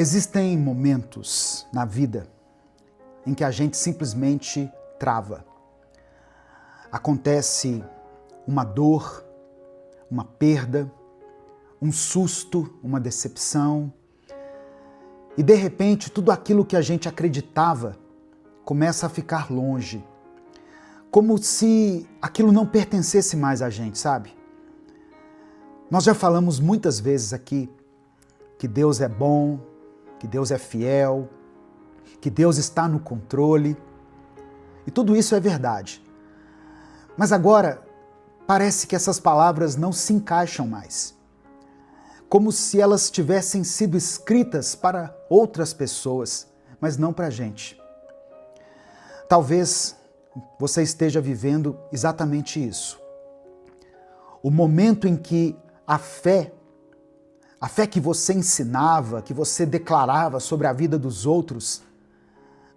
Existem momentos na vida em que a gente simplesmente trava. Acontece uma dor, uma perda, um susto, uma decepção, e de repente tudo aquilo que a gente acreditava começa a ficar longe, como se aquilo não pertencesse mais a gente, sabe? Nós já falamos muitas vezes aqui que Deus é bom, que Deus é fiel, que Deus está no controle, e tudo isso é verdade. Mas agora parece que essas palavras não se encaixam mais, como se elas tivessem sido escritas para outras pessoas, mas não para a gente. Talvez você esteja vivendo exatamente isso. O momento em que a fé que você ensinava, que você declarava sobre a vida dos outros,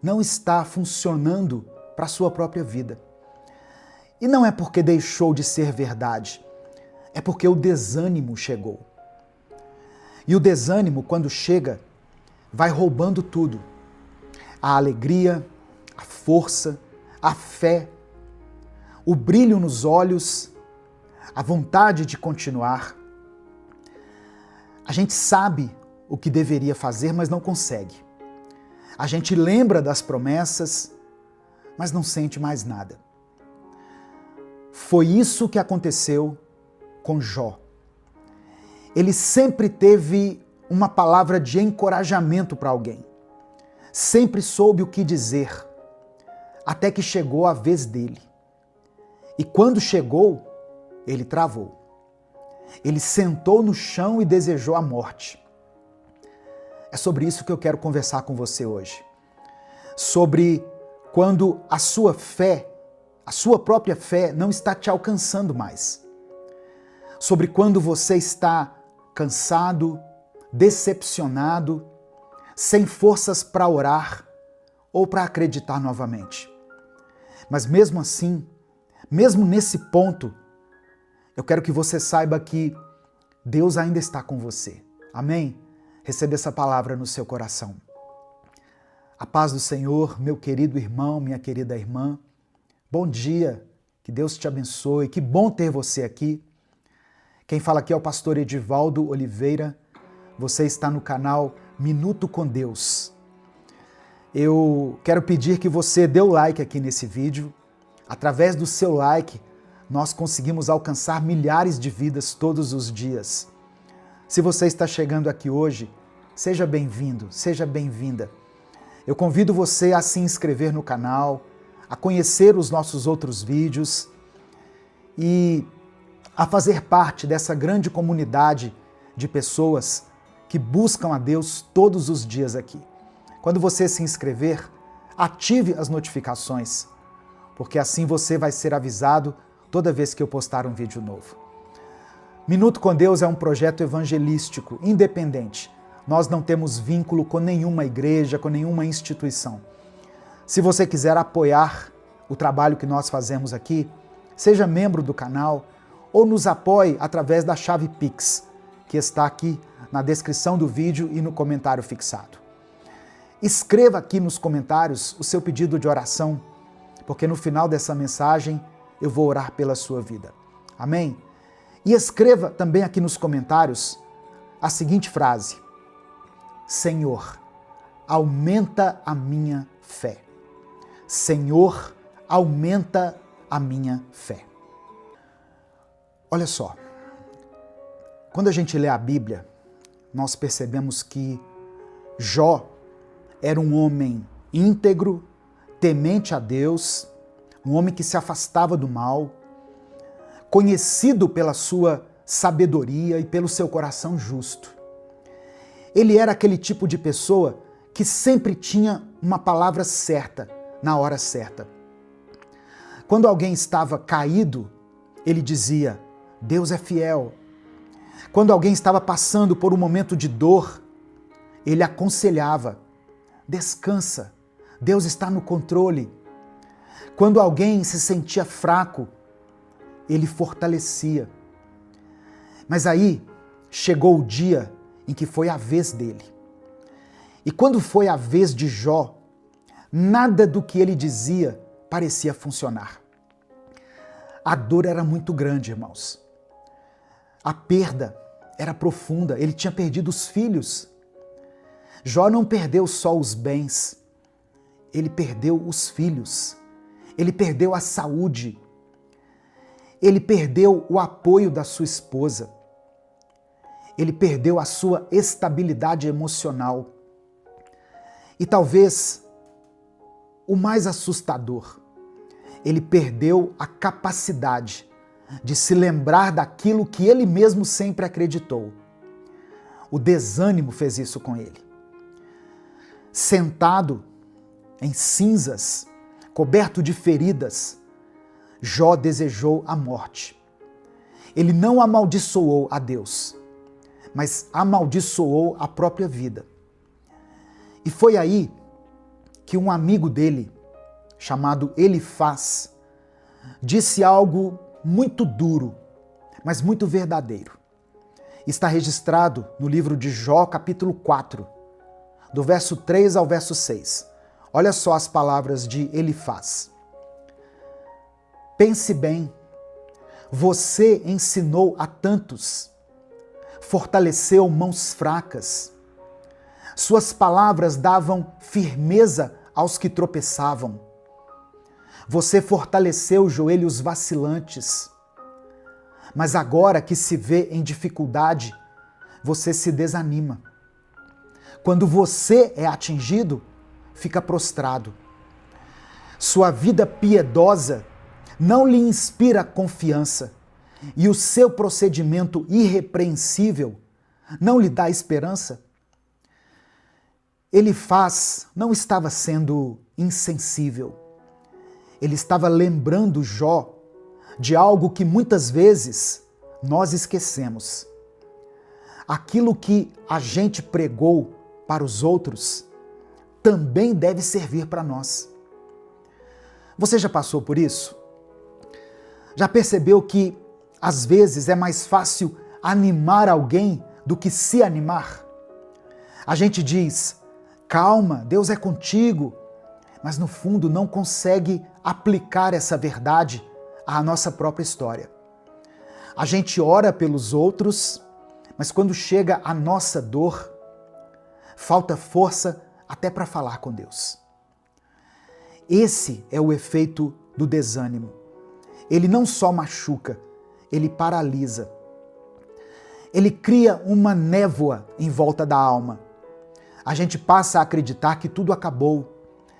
não está funcionando para a sua própria vida. E não é porque deixou de ser verdade, é porque o desânimo chegou. E o desânimo, quando chega, vai roubando tudo. A alegria, a força, a fé, o brilho nos olhos, a vontade de continuar. A gente sabe o que deveria fazer, mas não consegue. A gente lembra das promessas, mas não sente mais nada. Foi isso que aconteceu com Jó. Ele sempre teve uma palavra de encorajamento para alguém. Sempre soube o que dizer, até que chegou a vez dele. E quando chegou, ele travou. Ele sentou no chão e desejou a morte. É sobre isso que eu quero conversar com você hoje. Sobre quando a sua fé, a sua própria fé, não está te alcançando mais. Sobre quando você está cansado, decepcionado, sem forças para orar ou para acreditar novamente. Mas mesmo assim, mesmo nesse ponto, eu quero que você saiba que Deus ainda está com você. Amém? Receba essa palavra no seu coração. A paz do Senhor, meu querido irmão, minha querida irmã. Bom dia, que Deus te abençoe, que bom ter você aqui. Quem fala aqui é o pastor Edivaldo Oliveira. Você está no canal Minuto com Deus. Eu quero pedir que você dê o like aqui nesse vídeo. Através do seu like, nós conseguimos alcançar milhares de vidas todos os dias. Se você está chegando aqui hoje, seja bem-vindo, seja bem-vinda. Eu convido você a se inscrever no canal, a conhecer os nossos outros vídeos e a fazer parte dessa grande comunidade de pessoas que buscam a Deus todos os dias aqui. Quando você se inscrever, ative as notificações, porque assim você vai ser avisado toda vez que eu postar um vídeo novo. Minuto com Deus é um projeto evangelístico, independente. Nós não temos vínculo com nenhuma igreja, com nenhuma instituição. Se você quiser apoiar o trabalho que nós fazemos aqui, seja membro do canal ou nos apoie através da chave Pix, que está aqui na descrição do vídeo e no comentário fixado. Escreva aqui nos comentários o seu pedido de oração, porque no final dessa mensagem eu vou orar pela sua vida. Amém? E escreva também aqui nos comentários a seguinte frase: Senhor, aumenta a minha fé. Senhor, aumenta a minha fé. Olha só, quando a gente lê a Bíblia, nós percebemos que Jó era um homem íntegro, temente a Deus, um homem que se afastava do mal, conhecido pela sua sabedoria e pelo seu coração justo. Ele era aquele tipo de pessoa que sempre tinha uma palavra certa, na hora certa. Quando alguém estava caído, ele dizia: Deus é fiel. Quando alguém estava passando por um momento de dor, ele aconselhava: descansa, Deus está no controle. Quando alguém se sentia fraco, ele fortalecia. Mas aí chegou o dia em que foi a vez dele. E quando foi a vez de Jó, nada do que ele dizia parecia funcionar. A dor era muito grande, irmãos. A perda era profunda, ele tinha perdido os filhos. Jó não perdeu só os bens, ele perdeu os filhos, ele perdeu a saúde, ele perdeu o apoio da sua esposa, ele perdeu a sua estabilidade emocional. E talvez o mais assustador, ele perdeu a capacidade de se lembrar daquilo que ele mesmo sempre acreditou. O desânimo fez isso com ele. Sentado em cinzas, coberto de feridas, Jó desejou a morte. Ele não amaldiçoou a Deus, mas amaldiçoou a própria vida. E foi aí que um amigo dele, chamado Elifaz, disse algo muito duro, mas muito verdadeiro. Está registrado no livro de Jó, capítulo 4, do verso 3 ao verso 6. Olha só as palavras de Elifaz. Pense bem, você ensinou a tantos, fortaleceu mãos fracas, suas palavras davam firmeza aos que tropeçavam. Você fortaleceu joelhos vacilantes, mas agora que se vê em dificuldade, você se desanima. Quando você é atingido, fica prostrado. Sua vida piedosa não lhe inspira confiança e o seu procedimento irrepreensível não lhe dá esperança. Elifaz não estava sendo insensível. Ele estava lembrando Jó de algo que muitas vezes nós esquecemos. Aquilo que a gente pregou para os outros também deve servir para nós. Você já passou por isso? Já percebeu que às vezes é mais fácil animar alguém do que se animar? A gente diz, calma, Deus é contigo, mas no fundo não consegue aplicar essa verdade à nossa própria história. A gente ora pelos outros, mas quando chega a nossa dor, falta força até para falar com Deus. Esse é o efeito do desânimo. Ele não só machuca, ele paralisa. Ele cria uma névoa em volta da alma. A gente passa a acreditar que tudo acabou,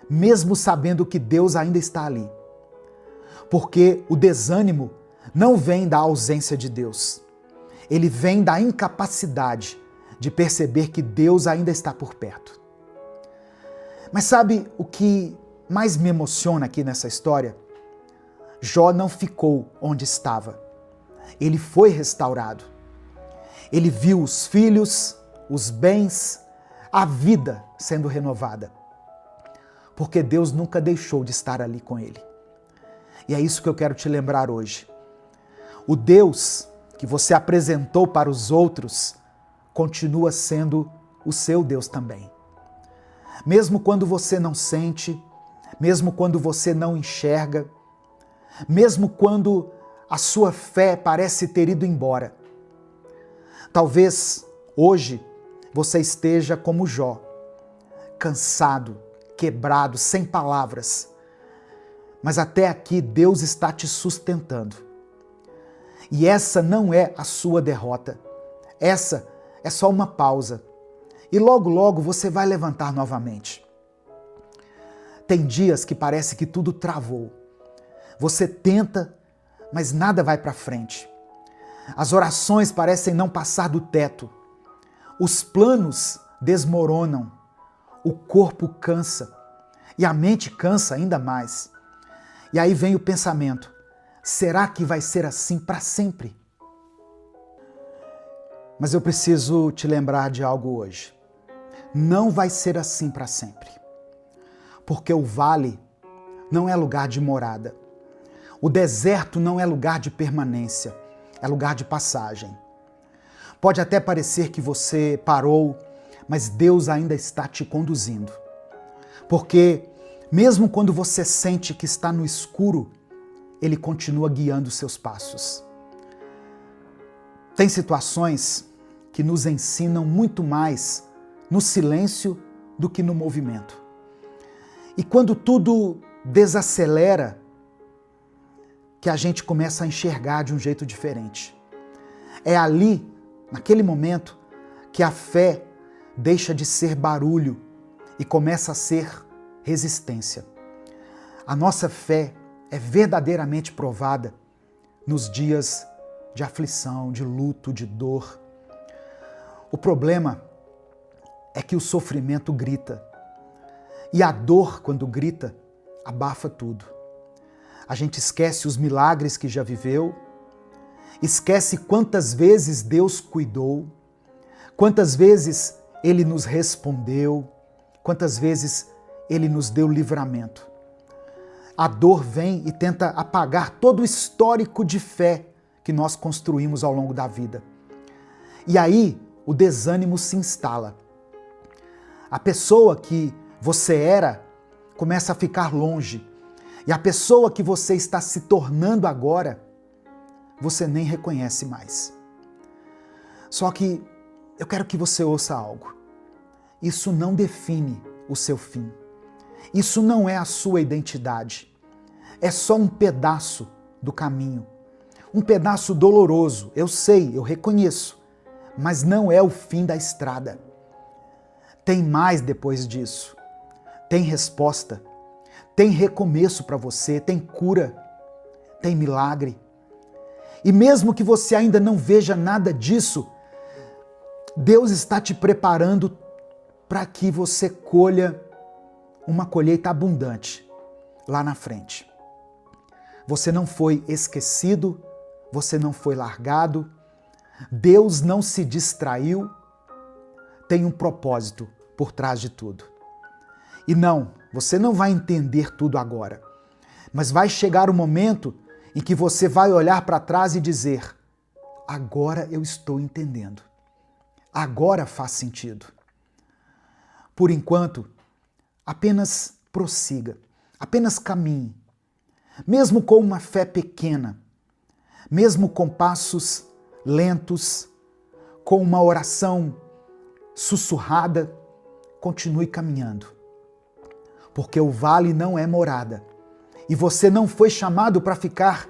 mesmo sabendo que Deus ainda está ali. Porque o desânimo não vem da ausência de Deus. Ele vem da incapacidade de perceber que Deus ainda está por perto. Mas sabe o que mais me emociona aqui nessa história? Jó não ficou onde estava. Ele foi restaurado. Ele viu os filhos, os bens, a vida sendo renovada. Porque Deus nunca deixou de estar ali com ele. E é isso que eu quero te lembrar hoje. O Deus que você apresentou para os outros continua sendo o seu Deus também. Mesmo quando você não sente, mesmo quando você não enxerga, mesmo quando a sua fé parece ter ido embora. Talvez hoje você esteja como Jó, cansado, quebrado, sem palavras. Mas até aqui Deus está te sustentando. E essa não é a sua derrota. Essa é só uma pausa. E logo, logo você vai levantar novamente. Tem dias que parece que tudo travou. Você tenta, mas nada vai para frente. As orações parecem não passar do teto. Os planos desmoronam. O corpo cansa. E a mente cansa ainda mais. E aí vem o pensamento, será que vai ser assim para sempre? Mas eu preciso te lembrar de algo hoje. Não vai ser assim para sempre. Porque o vale não é lugar de morada. O deserto não é lugar de permanência, é lugar de passagem. Pode até parecer que você parou, mas Deus ainda está te conduzindo. Porque mesmo quando você sente que está no escuro, Ele continua guiando os seus passos. Tem situações que nos ensinam muito mais no silêncio do que no movimento. E quando tudo desacelera, que a gente começa a enxergar de um jeito diferente. É ali, naquele momento, que a fé deixa de ser barulho e começa a ser resistência. A nossa fé é verdadeiramente provada nos dias de aflição, de luto, de dor. O problema é que o sofrimento grita. E a dor, quando grita, abafa tudo. A gente esquece os milagres que já viveu, esquece quantas vezes Deus cuidou, quantas vezes Ele nos respondeu, quantas vezes Ele nos deu livramento. A dor vem e tenta apagar todo o histórico de fé que nós construímos ao longo da vida. E aí o desânimo se instala. A pessoa que você era começa a ficar longe. E a pessoa que você está se tornando agora, você nem reconhece mais. Só que eu quero que você ouça algo. Isso não define o seu fim. Isso não é a sua identidade. É só um pedaço do caminho. Um pedaço doloroso, eu sei, eu reconheço, mas não é o fim da estrada. Tem mais depois disso. Tem resposta. Tem recomeço para você, tem cura, tem milagre. E mesmo que você ainda não veja nada disso, Deus está te preparando para que você colha uma colheita abundante lá na frente. Você não foi esquecido, você não foi largado, Deus não se distraiu, tem um propósito por trás de tudo. E não, você não vai entender tudo agora, mas vai chegar o momento em que você vai olhar para trás e dizer: agora eu estou entendendo, agora faz sentido. Por enquanto, apenas prossiga, apenas caminhe, mesmo com uma fé pequena, mesmo com passos lentos, com uma oração sussurrada, continue caminhando. Porque o vale não é morada. E você não foi chamado para ficar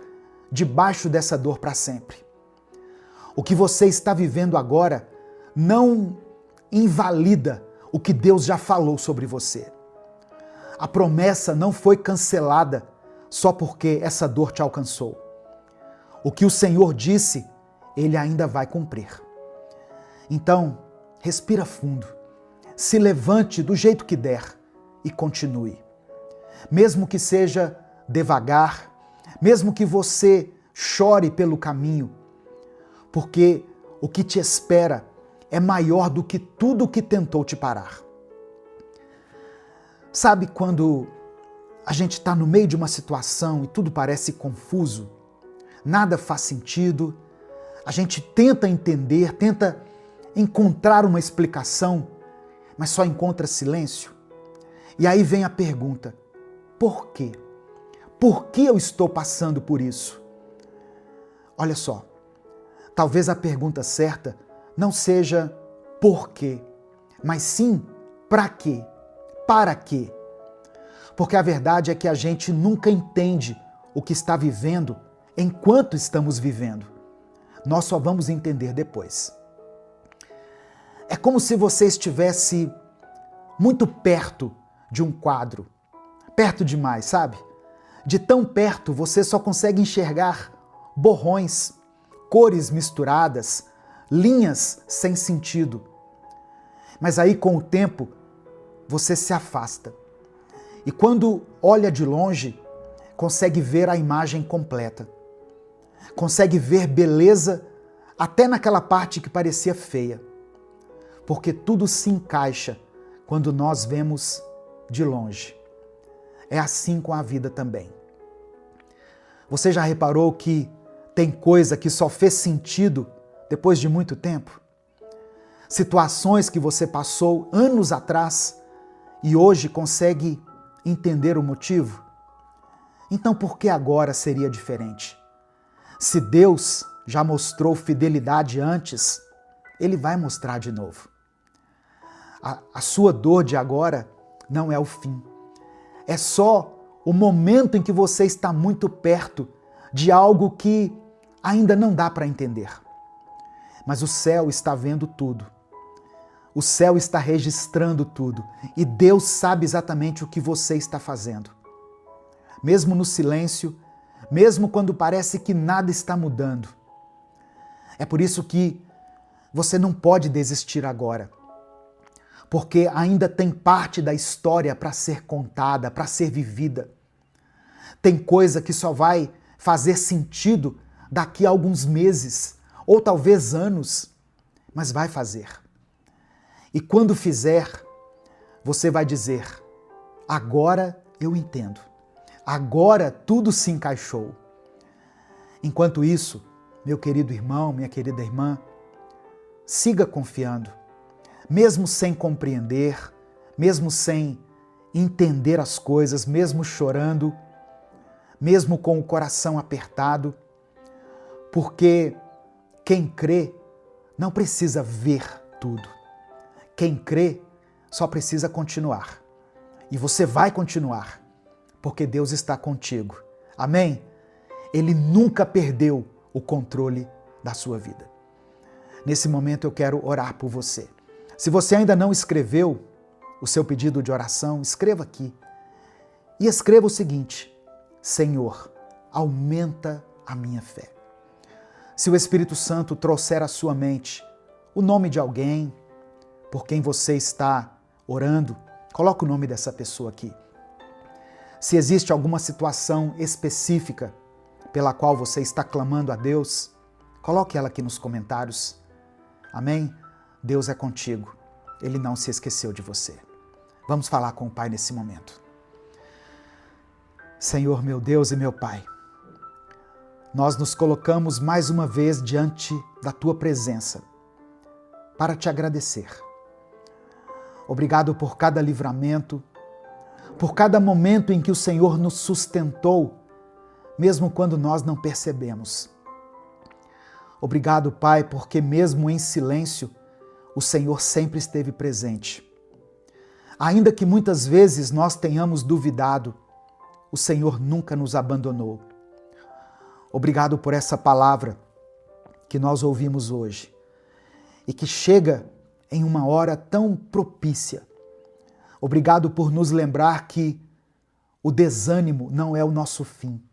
debaixo dessa dor para sempre. O que você está vivendo agora não invalida o que Deus já falou sobre você. A promessa não foi cancelada só porque essa dor te alcançou. O que o Senhor disse, Ele ainda vai cumprir. Então, respira fundo, se levante do jeito que der e continue. Mesmo que seja devagar, mesmo que você chore pelo caminho, porque o que te espera é maior do que tudo que tentou te parar. Sabe quando a gente está no meio de uma situação e tudo parece confuso, nada faz sentido, a gente tenta entender, tenta encontrar uma explicação, mas só encontra silêncio? E aí vem a pergunta: por quê? Por que eu estou passando por isso? Olha só, talvez a pergunta certa não seja por quê, mas sim para quê? Para quê? Porque a verdade é que a gente nunca entende o que está vivendo enquanto estamos vivendo. Nós só vamos entender depois. É como se você estivesse muito perto de um quadro. Perto demais, sabe? De tão perto você só consegue enxergar borrões, cores misturadas, linhas sem sentido. Mas aí com o tempo você se afasta. E quando olha de longe, consegue ver a imagem completa. Consegue ver beleza até naquela parte que parecia feia. Porque tudo se encaixa quando nós vemos de longe. É assim com a vida também. Você já reparou que tem coisa que só fez sentido depois de muito tempo? situações que você passou anos atrás e hoje consegue entender o motivo? Então por que agora seria diferente? Se Deus já mostrou fidelidade antes, Ele vai mostrar de novo. A sua dor de agora não é o fim. É só o momento em que você está muito perto de algo que ainda não dá para entender. Mas o céu está vendo tudo. O céu está registrando tudo. E Deus sabe exatamente o que você está fazendo. Mesmo no silêncio, mesmo quando parece que nada está mudando. É por isso que você não pode desistir agora. Porque ainda tem parte da história para ser contada, para ser vivida. Tem coisa que só vai fazer sentido daqui a alguns meses, ou talvez anos, mas vai fazer. E quando fizer, você vai dizer: agora eu entendo. Agora tudo se encaixou. Enquanto isso, meu querido irmão, minha querida irmã, siga confiando. Mesmo sem compreender, mesmo sem entender as coisas, mesmo chorando, mesmo com o coração apertado, porque quem crê não precisa ver tudo. Quem crê só precisa continuar. E você vai continuar, porque Deus está contigo. Amém? Ele nunca perdeu o controle da sua vida. Nesse momento eu quero orar por você. Se você ainda não escreveu o seu pedido de oração, escreva aqui. E escreva o seguinte: Senhor, aumenta a minha fé. Se o Espírito Santo trouxer à sua mente o nome de alguém por quem você está orando, coloque o nome dessa pessoa aqui. Se existe alguma situação específica pela qual você está clamando a Deus, coloque ela aqui nos comentários. Amém? Deus é contigo. Ele não se esqueceu de você. Vamos falar com o Pai nesse momento. Senhor, meu Deus e meu Pai, nós nos colocamos mais uma vez diante da Tua presença para Te agradecer. Obrigado por cada livramento, por cada momento em que o Senhor nos sustentou, mesmo quando nós não percebemos. Obrigado, Pai, porque mesmo em silêncio, o Senhor sempre esteve presente. Ainda que muitas vezes nós tenhamos duvidado, o Senhor nunca nos abandonou. Obrigado por essa palavra que nós ouvimos hoje e que chega em uma hora tão propícia. Obrigado por nos lembrar que o desânimo não é o nosso fim.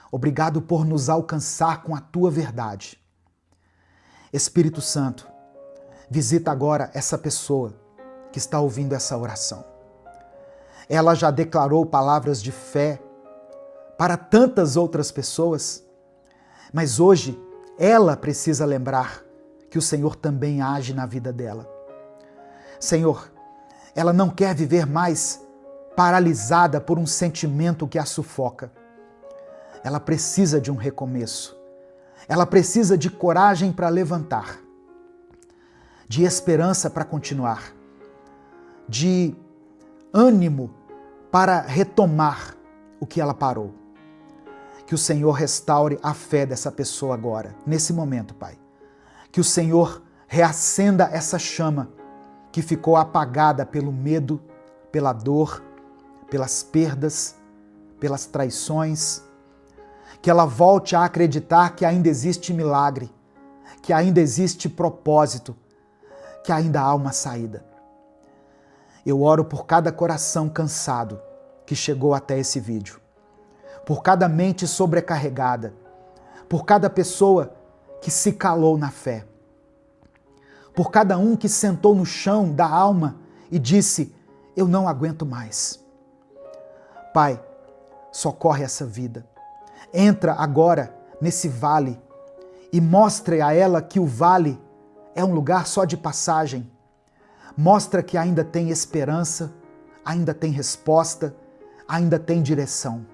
Obrigado por nos alcançar com a Tua verdade. Espírito Santo, visita agora essa pessoa que está ouvindo essa oração. Ela já declarou palavras de fé para tantas outras pessoas, mas hoje ela precisa lembrar que o Senhor também age na vida dela. Senhor, ela não quer viver mais paralisada por um sentimento que a sufoca. Ela precisa de um recomeço. Ela precisa de coragem para levantar, de esperança para continuar, de ânimo para retomar o que ela parou. Que o Senhor restaure a fé dessa pessoa agora, nesse momento, Pai. Que o Senhor reacenda essa chama que ficou apagada pelo medo, pela dor, pelas perdas, pelas traições. Que ela volte a acreditar que ainda existe milagre, que ainda existe propósito, que ainda há uma saída. Eu oro por cada coração cansado que chegou até esse vídeo, por cada mente sobrecarregada, por cada pessoa que se calou na fé, por cada um que sentou no chão da alma e disse: eu não aguento mais. Pai, socorre essa vida. Entra agora nesse vale e mostre a ela que o vale é um lugar só de passagem. Mostra que ainda tem esperança, ainda tem resposta, ainda tem direção.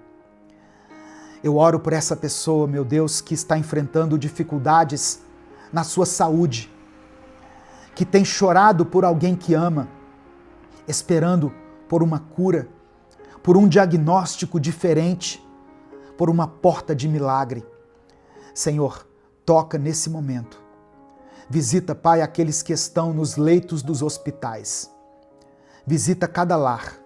Eu oro por essa pessoa, meu Deus, que está enfrentando dificuldades na sua saúde. que tem chorado por alguém que ama, esperando por uma cura, por um diagnóstico diferente, por uma porta de milagre. Senhor, toca nesse momento. Visita, Pai, aqueles que estão nos leitos dos hospitais. Visita cada lar.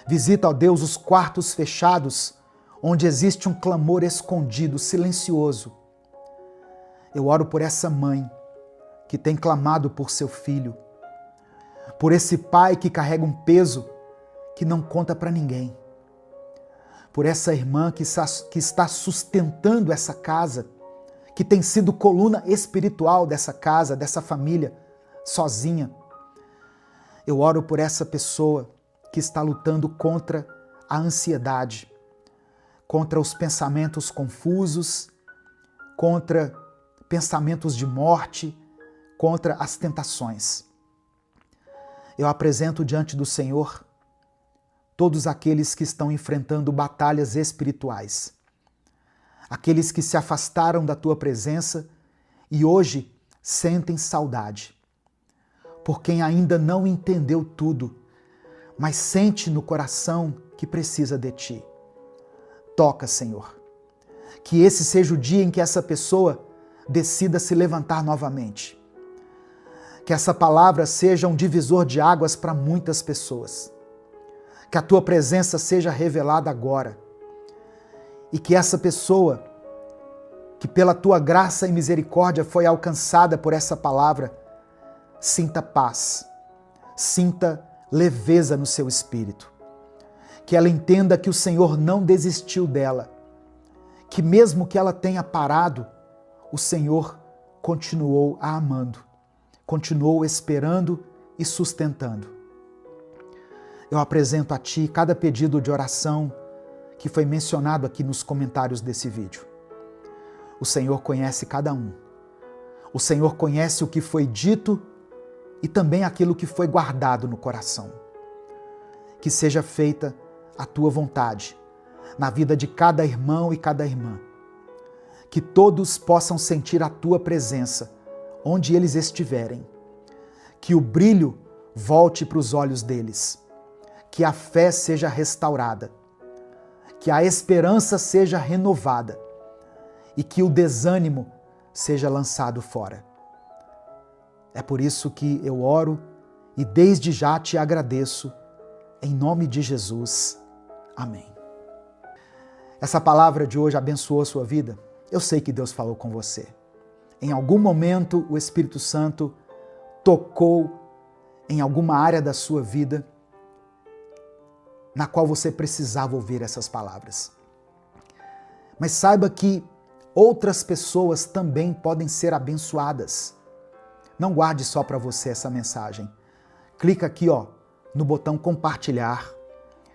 Visita, ó Deus, os quartos fechados, onde existe um clamor escondido, silencioso. Eu oro por essa mãe que tem clamado por seu filho, por esse pai que carrega um peso que não conta para ninguém, por essa irmã que está sustentando essa casa, que tem sido coluna espiritual dessa casa, dessa família, sozinha. Eu oro por essa pessoa que está lutando contra a ansiedade, contra os pensamentos confusos, contra pensamentos de morte, contra as tentações. Eu apresento diante do Senhor todos aqueles que estão enfrentando batalhas espirituais, aqueles que se afastaram da tua presença e hoje sentem saudade, por quem ainda não entendeu tudo, mas sente no coração que precisa de ti. Toca, Senhor, que esse seja o dia em que essa pessoa decida se levantar novamente. Que essa palavra seja um divisor de águas para muitas pessoas. Que a tua presença seja revelada agora. E que essa pessoa, que pela tua graça e misericórdia foi alcançada por essa palavra, sinta paz, sinta leveza no seu espírito. Que ela entenda que o Senhor não desistiu dela. Que mesmo que ela tenha parado, o Senhor continuou a amando, continuou esperando e sustentando. Eu apresento a Ti cada pedido de oração que foi mencionado aqui nos comentários desse vídeo. O Senhor conhece cada um. O Senhor conhece o que foi dito e também aquilo que foi guardado no coração. Que seja feita a Tua vontade na vida de cada irmão e cada irmã. Que todos possam sentir a Tua presença onde eles estiverem. Que o brilho volte para os olhos deles. Que a fé seja restaurada. Que a esperança seja renovada. E que o desânimo seja lançado fora. É por isso que eu oro e desde já te agradeço, em nome de Jesus. Amém. Essa palavra de hoje abençoou a sua vida? Eu sei que Deus falou com você. Em algum momento o Espírito Santo tocou em alguma área da sua vida na qual você precisava ouvir essas palavras. Mas saiba que outras pessoas também podem ser abençoadas. Não guarde só para você essa mensagem. Clica aqui, no botão compartilhar,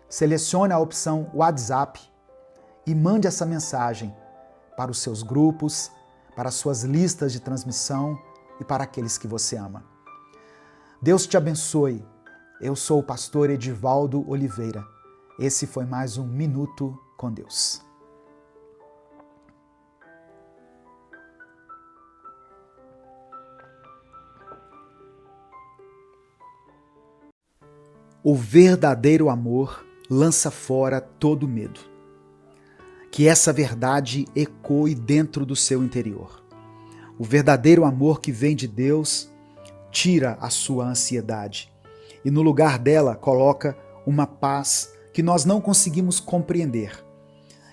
selecione a opção WhatsApp e mande essa mensagem para os seus grupos, para as suas listas de transmissão e para aqueles que você ama. Deus te abençoe. Eu sou o pastor Edivaldo Oliveira. Esse foi mais um Minuto com Deus. O verdadeiro amor lança fora todo medo. Que essa verdade ecoe dentro do seu interior. O verdadeiro amor que vem de Deus tira a sua ansiedade e no lugar dela coloca uma paz que nós não conseguimos compreender,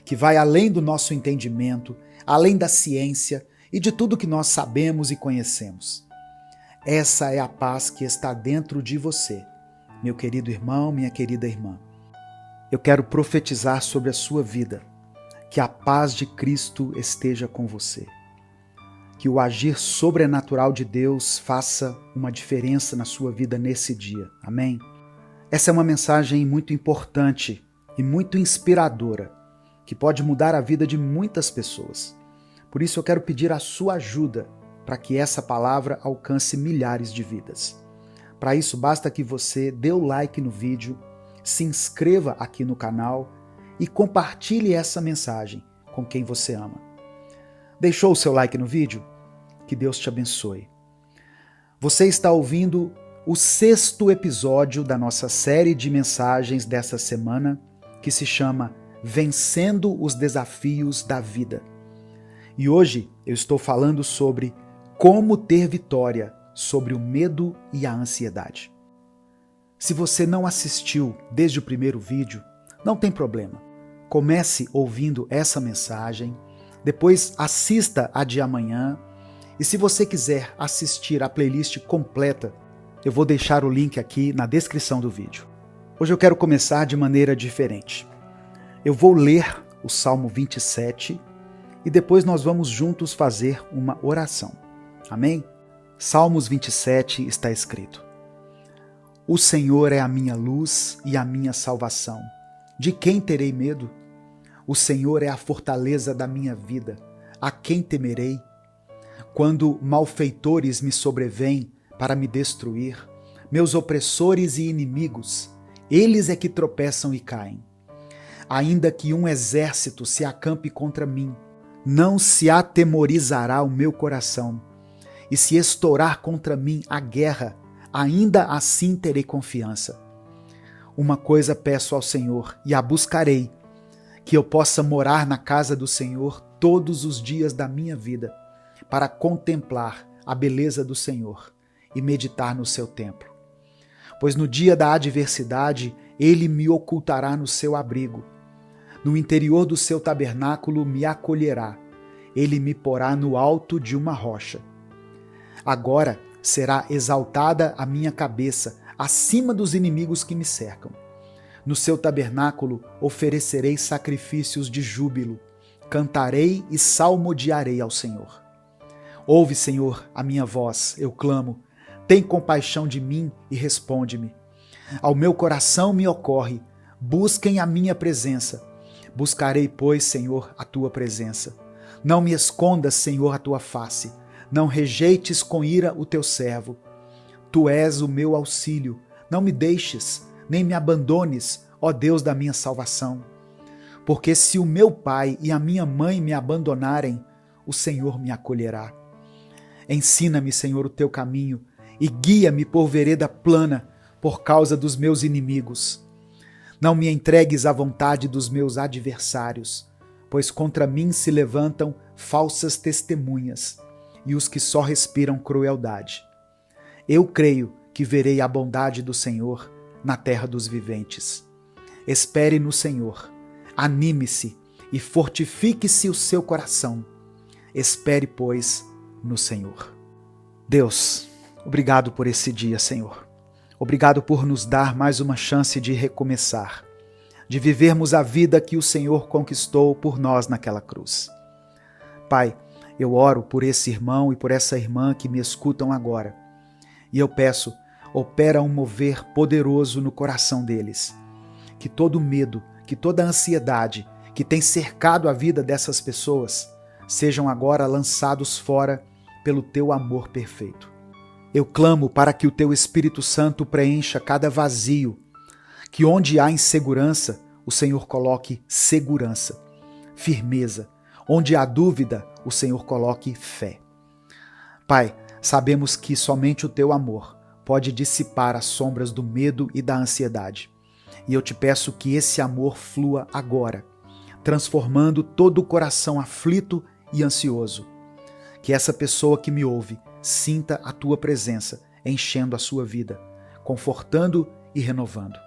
que vai além do nosso entendimento, além da ciência e de tudo que nós sabemos e conhecemos. Essa é a paz que está dentro de você, meu querido irmão, minha querida irmã. Eu quero profetizar sobre a sua vida, que a paz de Cristo esteja com você. Que o agir sobrenatural de Deus faça uma diferença na sua vida nesse dia. Amém? Essa é uma mensagem muito importante e muito inspiradora, que pode mudar a vida de muitas pessoas. Por isso eu quero pedir a sua ajuda para que essa palavra alcance milhares de vidas. Para isso basta que você dê o like no vídeo, se inscreva aqui no canal e compartilhe essa mensagem com quem você ama. Deixou o seu like no vídeo? Que Deus te abençoe. Você está ouvindo o 6º episódio da nossa série de mensagens dessa semana, que se chama Vencendo os Desafios da Vida. E hoje eu estou falando sobre como ter vitória sobre o medo e a ansiedade. Se você não assistiu desde o primeiro vídeo, não tem problema. Comece ouvindo essa mensagem, depois assista a de amanhã, e se você quiser assistir a playlist completa, eu vou deixar o link aqui na descrição do vídeo. Hoje eu quero começar de maneira diferente. Eu vou ler o Salmo 27 e depois nós vamos juntos fazer uma oração. Amém? Salmos 27 está escrito: O Senhor é a minha luz e a minha salvação. De quem terei medo? O Senhor é a fortaleza da minha vida. A quem temerei? Quando malfeitores me sobrevêm para me destruir, meus opressores e inimigos, eles é que tropeçam e caem. Ainda que um exército se acampe contra mim, não se atemorizará o meu coração. E se estourar contra mim a guerra, ainda assim terei confiança. Uma coisa peço ao Senhor e a buscarei, que eu possa morar na casa do Senhor todos os dias da minha vida, para contemplar a beleza do Senhor e meditar no seu templo. Pois no dia da adversidade, ele me ocultará no seu abrigo. No interior do seu tabernáculo me acolherá. Ele me porá no alto de uma rocha. Agora será exaltada a minha cabeça acima dos inimigos que me cercam. No seu tabernáculo oferecerei sacrifícios de júbilo. Cantarei e salmodiarei ao Senhor. Ouve, Senhor, a minha voz, eu clamo. Tem compaixão de mim e responde-me. Ao meu coração me ocorre, busquem a minha presença. Buscarei, pois, Senhor, a tua presença. Não me escondas, Senhor, a tua face. Não rejeites com ira o teu servo. Tu és o meu auxílio. Não me deixes, nem me abandones, ó Deus da minha salvação. Porque se o meu pai e a minha mãe me abandonarem, o Senhor me acolherá. Ensina-me, Senhor, o teu caminho e guia-me por vereda plana por causa dos meus inimigos. Não me entregues à vontade dos meus adversários, pois contra mim se levantam falsas testemunhas e os que só respiram crueldade. Eu creio que verei a bondade do Senhor na terra dos viventes. Espere no Senhor, anime-se e fortifique-se o seu coração. Espere, pois, no Senhor. Deus, obrigado por esse dia, Senhor. Obrigado por nos dar mais uma chance de recomeçar, de vivermos a vida que o Senhor conquistou por nós naquela cruz. Pai, eu oro por esse irmão e por essa irmã que me escutam agora. E eu peço, opera um mover poderoso no coração deles. Que todo medo, que toda ansiedade que tem cercado a vida dessas pessoas sejam agora lançados fora pelo teu amor perfeito. Eu clamo para que o teu Espírito Santo preencha cada vazio, que onde há insegurança, o Senhor coloque segurança, firmeza. Onde há dúvida, o Senhor coloque fé. Pai, sabemos que somente o teu amor pode dissipar as sombras do medo e da ansiedade. E eu te peço que esse amor flua agora, transformando todo o coração aflito e ansioso. Que essa pessoa que me ouve sinta a tua presença enchendo a sua vida, confortando e renovando.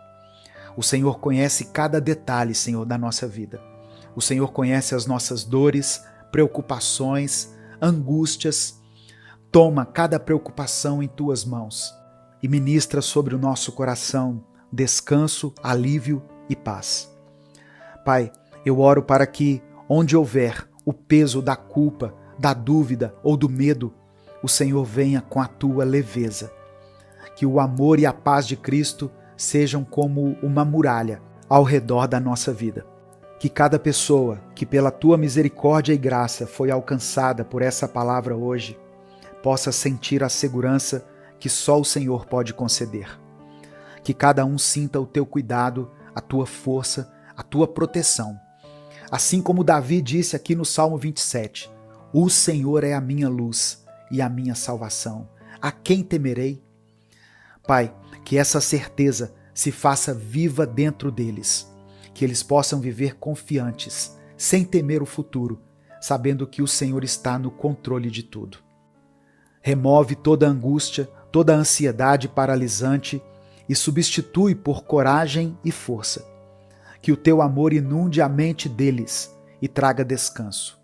O Senhor conhece cada detalhe, Senhor, da nossa vida. O Senhor conhece as nossas dores, preocupações, angústias. Toma cada preocupação em tuas mãos e ministra sobre o nosso coração descanso, alívio e paz. Pai, eu oro para que, onde houver o peso da culpa, da dúvida ou do medo, o Senhor venha com a tua leveza. Que o amor e a paz de Cristo sejam como uma muralha ao redor da nossa vida. Que cada pessoa que pela tua misericórdia e graça foi alcançada por essa palavra hoje, possa sentir a segurança que só o Senhor pode conceder. Que cada um sinta o teu cuidado, a tua força, a tua proteção. Assim como Davi disse aqui no Salmo 27, o Senhor é a minha luz e a minha salvação. a quem temerei? Pai, que essa certeza se faça viva dentro deles, que eles possam viver confiantes, sem temer o futuro, sabendo que o Senhor está no controle de tudo. Remove toda angústia, toda ansiedade paralisante e substitui por coragem e força. Que o teu amor inunde a mente deles e traga descanso.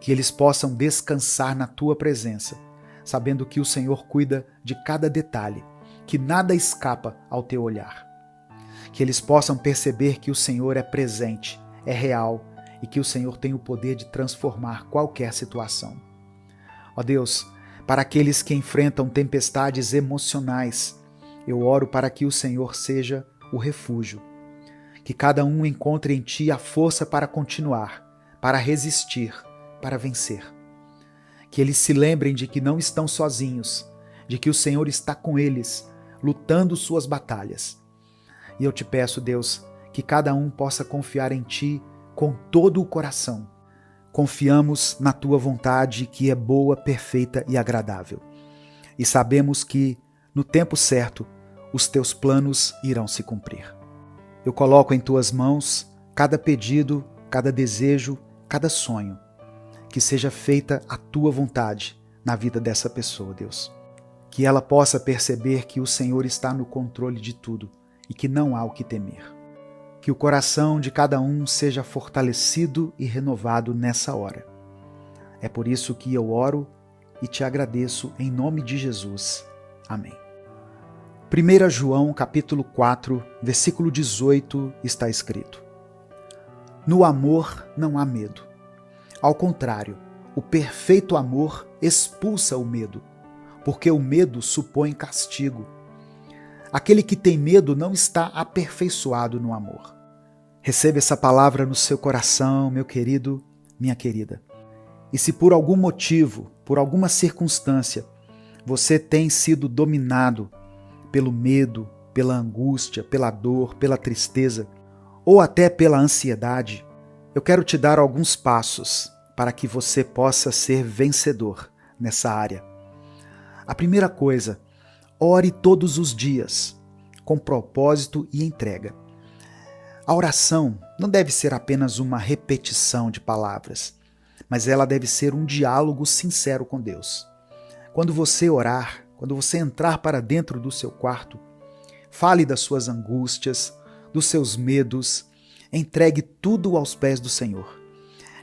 Que eles possam descansar na tua presença, sabendo que o Senhor cuida de cada detalhe, que nada escapa ao teu olhar. Que eles possam perceber que o Senhor é presente, é real e que o Senhor tem o poder de transformar qualquer situação. Ó Deus, para aqueles que enfrentam tempestades emocionais, eu oro para que o Senhor seja o refúgio. Que cada um encontre em Ti a força para continuar, para resistir, para vencer. Que eles se lembrem de que não estão sozinhos, de que o Senhor está com eles, lutando suas batalhas. E eu te peço, Deus, que cada um possa confiar em Ti com todo o coração. Confiamos na Tua vontade, que é boa, perfeita e agradável. E sabemos que, no tempo certo, os Teus planos irão se cumprir. Eu coloco em Tuas mãos cada pedido, cada desejo, cada sonho. Que seja feita a Tua vontade na vida dessa pessoa, Deus. Que ela possa perceber que o Senhor está no controle de tudo e que não há o que temer. Que o coração de cada um seja fortalecido e renovado nessa hora. É por isso que eu oro e te agradeço em nome de Jesus. Amém. 1 João capítulo 4, versículo 18 está escrito: No amor não há medo. Ao contrário, o perfeito amor expulsa o medo, porque o medo supõe castigo. Aquele que tem medo não está aperfeiçoado no amor. Receba essa palavra no seu coração, meu querido, minha querida. E se por algum motivo, por alguma circunstância, você tem sido dominado pelo medo, pela angústia, pela dor, pela tristeza, ou até pela ansiedade, eu quero te dar alguns passos para que você possa ser vencedor nessa área. A primeira coisa, ore todos os dias, com propósito e entrega. A oração não deve ser apenas uma repetição de palavras, mas ela deve ser um diálogo sincero com Deus. Quando você orar, quando você entrar para dentro do seu quarto, fale das suas angústias, dos seus medos, entregue tudo aos pés do Senhor.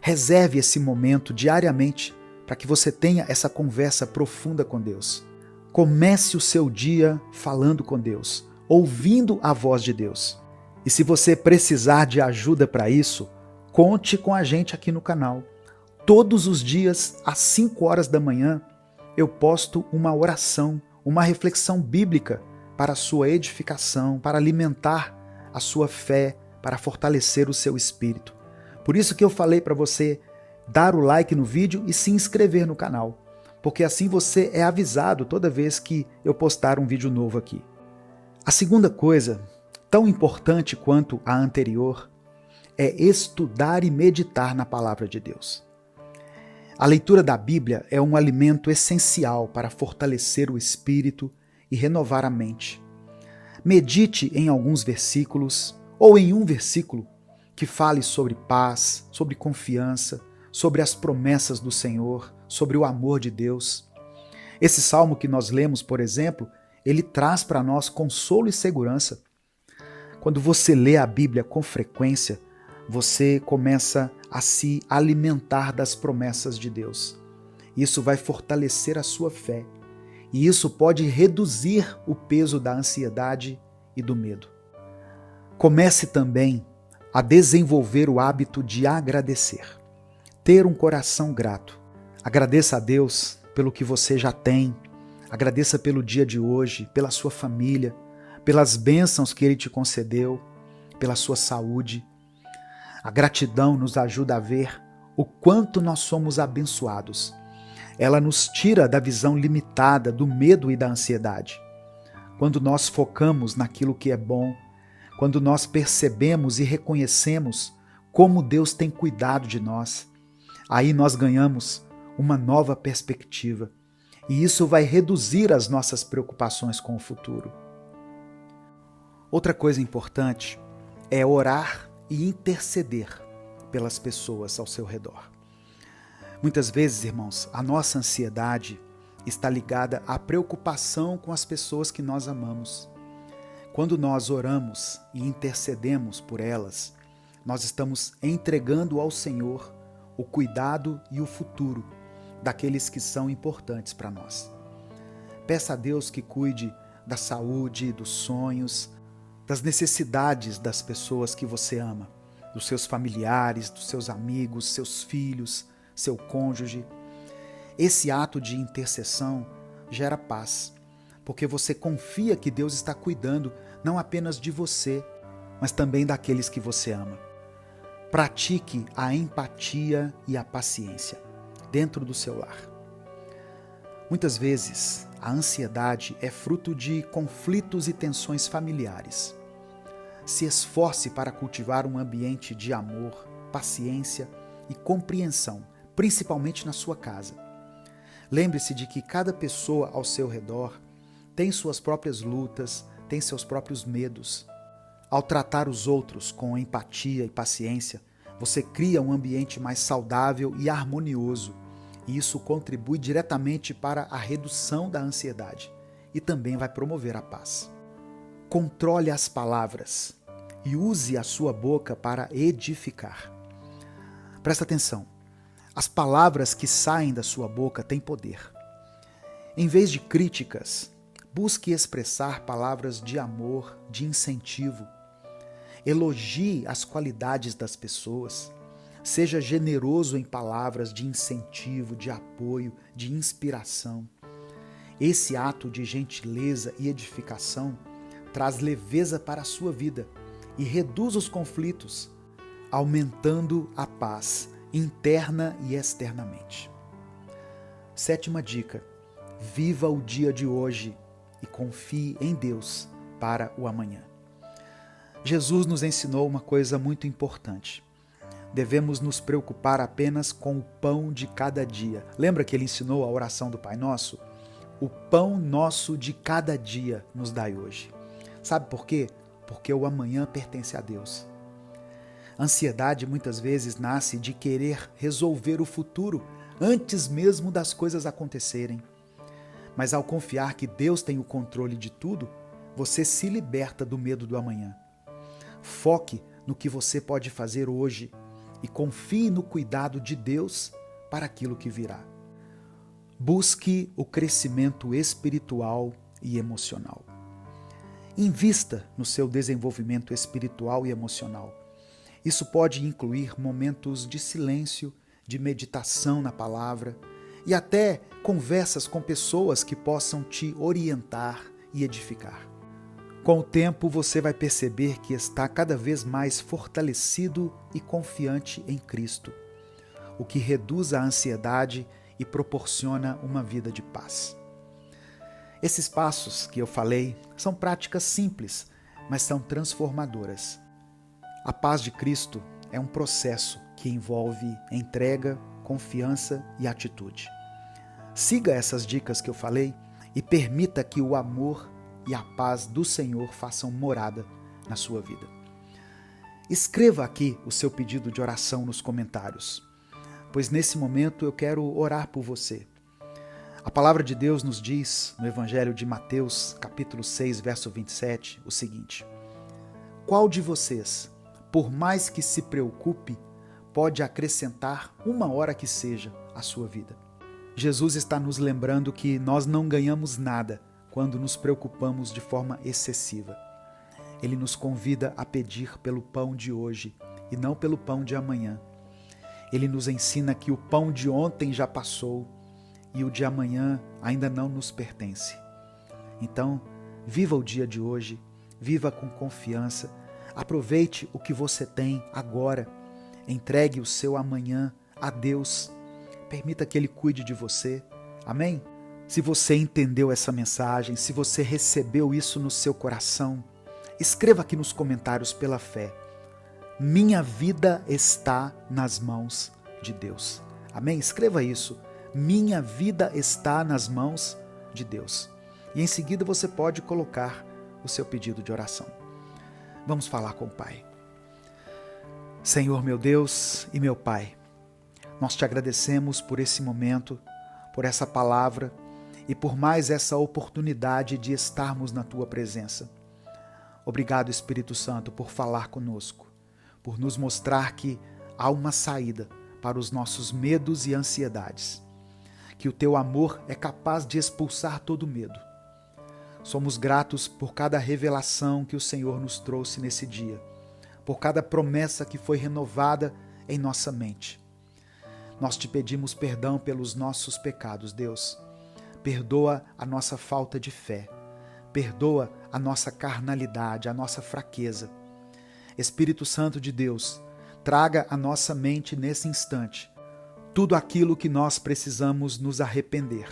Reserve esse momento diariamente para que você tenha essa conversa profunda com Deus. Comece o seu dia falando com Deus, ouvindo a voz de Deus. E se você precisar de ajuda para isso, conte com a gente aqui no canal. Todos os dias, às 5 horas da manhã, eu posto uma oração, uma reflexão bíblica para a sua edificação, para alimentar a sua fé, para fortalecer o seu espírito. Por isso que eu falei para você dar o like no vídeo e se inscrever no canal, porque assim você é avisado toda vez que eu postar um vídeo novo aqui. A segunda coisa, tão importante quanto a anterior, é estudar e meditar na palavra de Deus. A leitura da Bíblia é um alimento essencial para fortalecer o espírito e renovar a mente. Medite em alguns versículos ou em um versículo que fale sobre paz, sobre confiança, sobre as promessas do Senhor, sobre o amor de Deus. Esse salmo que nós lemos, por exemplo, ele traz para nós consolo e segurança. Quando você lê a Bíblia com frequência, você começa a se alimentar das promessas de Deus. Isso vai fortalecer a sua fé e isso pode reduzir o peso da ansiedade e do medo. Comece também a desenvolver o hábito de agradecer, ter um coração grato. Agradeça a Deus pelo que você já tem, agradeça pelo dia de hoje, pela sua família, pelas bênçãos que Ele te concedeu, pela sua saúde. A gratidão nos ajuda a ver o quanto nós somos abençoados. Ela nos tira da visão limitada do medo e da ansiedade. Quando nós focamos naquilo que é bom, quando nós percebemos e reconhecemos como Deus tem cuidado de nós, aí nós ganhamos uma nova perspectiva E isso vai reduzir as nossas preocupações com o futuro. Outra coisa importante é orar e interceder pelas pessoas ao seu redor. Muitas vezes, irmãos, a nossa ansiedade está ligada à preocupação com as pessoas que nós amamos. Quando nós oramos e intercedemos por elas, nós estamos entregando ao Senhor o cuidado e o futuro daqueles que são importantes para nós. Peça a Deus que cuide da saúde, dos sonhos, das necessidades das pessoas que você ama, dos seus familiares, dos seus amigos, seus filhos, seu cônjuge. Esse ato de intercessão gera paz, porque você confia que Deus está cuidando não apenas de você, mas também daqueles que você ama. Pratique a empatia e a paciência dentro do seu lar. Muitas vezes, a ansiedade é fruto de conflitos e tensões familiares. Se esforce para cultivar um ambiente de amor, paciência e compreensão, principalmente na sua casa. Lembre-se de que cada pessoa ao seu redor tem suas próprias lutas, tem seus próprios medos. Ao tratar os outros com empatia e paciência, você cria um ambiente mais saudável e harmonioso, e isso contribui diretamente para a redução da ansiedade e também vai promover a paz. Controle as palavras e use a sua boca para edificar. Presta atenção, as palavras que saem da sua boca têm poder. Em vez de críticas, busque expressar palavras de amor, de incentivo. Elogie as qualidades das pessoas. Seja generoso em palavras de incentivo, de apoio, de inspiração. Esse ato de gentileza e edificação traz leveza para a sua vida e reduz os conflitos, aumentando a paz interna e externamente. 7ª dica: viva o dia de hoje e confie em Deus para o amanhã. Jesus nos ensinou uma coisa muito importante. Devemos nos preocupar apenas com o pão de cada dia. Lembra que ele ensinou a oração do Pai Nosso? O pão nosso de cada dia nos dai hoje. Sabe por quê? Porque o amanhã pertence a Deus. A ansiedade muitas vezes nasce de querer resolver o futuro antes mesmo das coisas acontecerem. Mas ao confiar que Deus tem o controle de tudo, você se liberta do medo do amanhã. Foque no que você pode fazer hoje e confie no cuidado de Deus para aquilo que virá. Busque o crescimento espiritual e emocional. Invista no seu desenvolvimento espiritual e emocional. Isso pode incluir momentos de silêncio, de meditação na palavra e até conversas com pessoas que possam te orientar e edificar. Com o tempo, você vai perceber que está cada vez mais fortalecido e confiante em Cristo, o que reduz a ansiedade e proporciona uma vida de paz. Esses passos que eu falei são práticas simples, mas são transformadoras. A paz de Cristo é um processo que envolve entrega, confiança e atitude. Siga essas dicas que eu falei e permita que o amor e a paz do Senhor façam morada na sua vida. Escreva aqui o seu pedido de oração nos comentários, pois nesse momento eu quero orar por você. A palavra de Deus nos diz, no Evangelho de Mateus, capítulo 6, verso 27, o seguinte: qual de vocês, por mais que se preocupe, pode acrescentar uma hora que seja à sua vida? Jesus está nos lembrando que nós não ganhamos nada quando nos preocupamos de forma excessiva. Ele nos convida a pedir pelo pão de hoje e não pelo pão de amanhã. Ele nos ensina que o pão de ontem já passou e o de amanhã ainda não nos pertence. Então, viva o dia de hoje, viva com confiança, aproveite o que você tem agora, entregue o seu amanhã a Deus, permita que Ele cuide de você. Amém? Se você entendeu essa mensagem, se você recebeu isso no seu coração, escreva aqui nos comentários pela fé: minha vida está nas mãos de Deus. Amém? Escreva isso, minha vida está nas mãos de Deus. E em seguida você pode colocar o seu pedido de oração. Vamos falar com o Pai. Senhor, meu Deus e meu Pai, nós te agradecemos por esse momento, por essa palavra e por mais essa oportunidade de estarmos na Tua presença. Obrigado, Espírito Santo, por falar conosco, por nos mostrar que há uma saída para os nossos medos e ansiedades, que o Teu amor é capaz de expulsar todo medo. Somos gratos por cada revelação que o Senhor nos trouxe nesse dia, por cada promessa que foi renovada em nossa mente. Nós te pedimos perdão pelos nossos pecados, Deus. Perdoa a nossa falta de fé. Perdoa a nossa carnalidade, a nossa fraqueza. Espírito Santo de Deus, traga à nossa mente nesse instante tudo aquilo que nós precisamos nos arrepender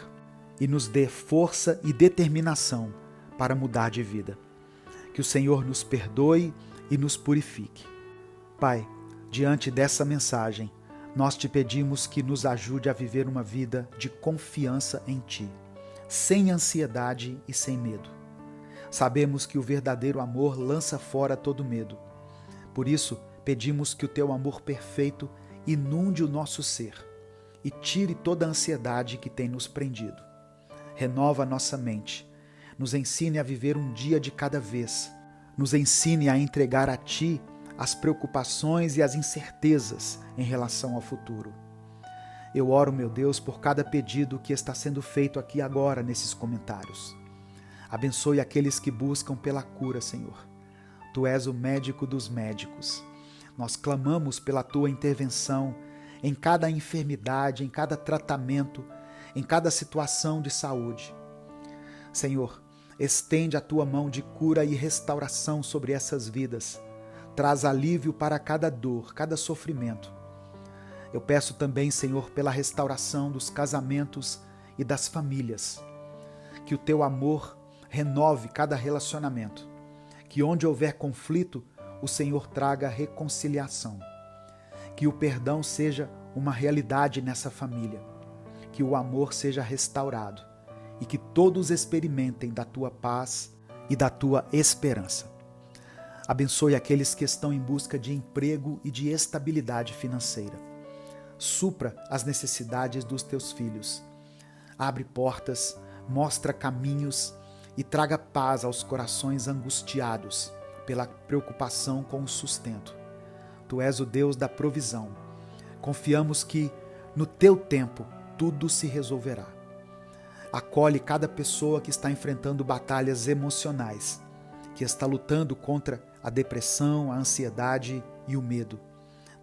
e nos dê força e determinação para mudar de vida. Que o Senhor nos perdoe e nos purifique. Pai, diante dessa mensagem, nós te pedimos que nos ajude a viver uma vida de confiança em Ti, sem ansiedade e sem medo. Sabemos que o verdadeiro amor lança fora todo medo. Por isso, pedimos que o Teu amor perfeito inunde o nosso ser e tire toda a ansiedade que tem nos prendido. Renova a nossa mente, nos ensine a viver um dia de cada vez, nos ensine a entregar a Ti as preocupações e as incertezas em relação ao futuro. Eu oro, meu Deus, por cada pedido que está sendo feito aqui agora nesses comentários. Abençoe aqueles que buscam pela cura, Senhor. Tu és o médico dos médicos. Nós clamamos pela Tua intervenção em cada enfermidade, em cada tratamento, em cada situação de saúde. Senhor, estende a Tua mão de cura e restauração sobre essas vidas. Traz alívio para cada dor, cada sofrimento. Eu peço também, Senhor, pela restauração dos casamentos e das famílias. Que o Teu amor renove cada relacionamento. Que onde houver conflito, o Senhor traga reconciliação. Que o perdão seja uma realidade nessa família. Que o amor seja restaurado e que todos experimentem da Tua paz e da Tua esperança. Abençoe aqueles que estão em busca de emprego e de estabilidade financeira. Supra as necessidades dos Teus filhos. Abre portas, mostra caminhos e traga paz aos corações angustiados pela preocupação com o sustento. Tu és o Deus da provisão. Confiamos que, no Teu tempo, tudo se resolverá. Acolhe cada pessoa que está enfrentando batalhas emocionais, que está lutando contra a depressão, a ansiedade e o medo.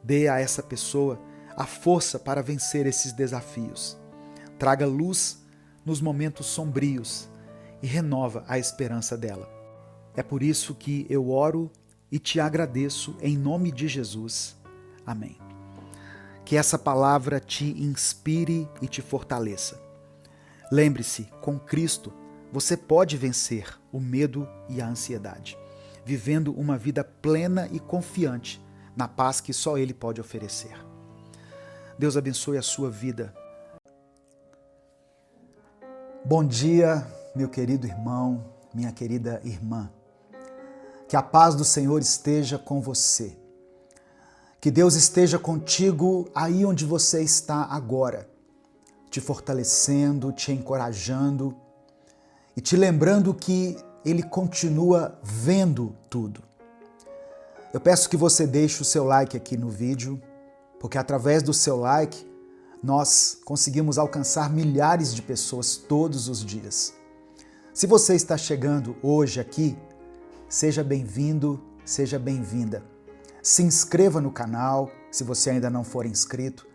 Dê a essa pessoa a força para vencer esses desafios. Traga luz nos momentos sombrios e renova a esperança dela. É por isso que eu oro e te agradeço em nome de Jesus. Amém. Que essa palavra te inspire e te fortaleça. Lembre-se, com Cristo, você pode vencer o medo e a ansiedade, vivendo uma vida plena e confiante na paz que só Ele pode oferecer. Deus abençoe a sua vida. Bom dia, meu querido irmão, minha querida irmã. Que a paz do Senhor esteja com você. Que Deus esteja contigo aí onde você está agora, te fortalecendo, te encorajando e te lembrando que Ele continua vendo tudo. Eu peço que você deixe o seu like aqui no vídeo, porque através do seu like nós conseguimos alcançar milhares de pessoas todos os dias. Se você está chegando hoje aqui, seja bem-vindo, seja bem-vinda. Se inscreva no canal, se você ainda não for inscrito.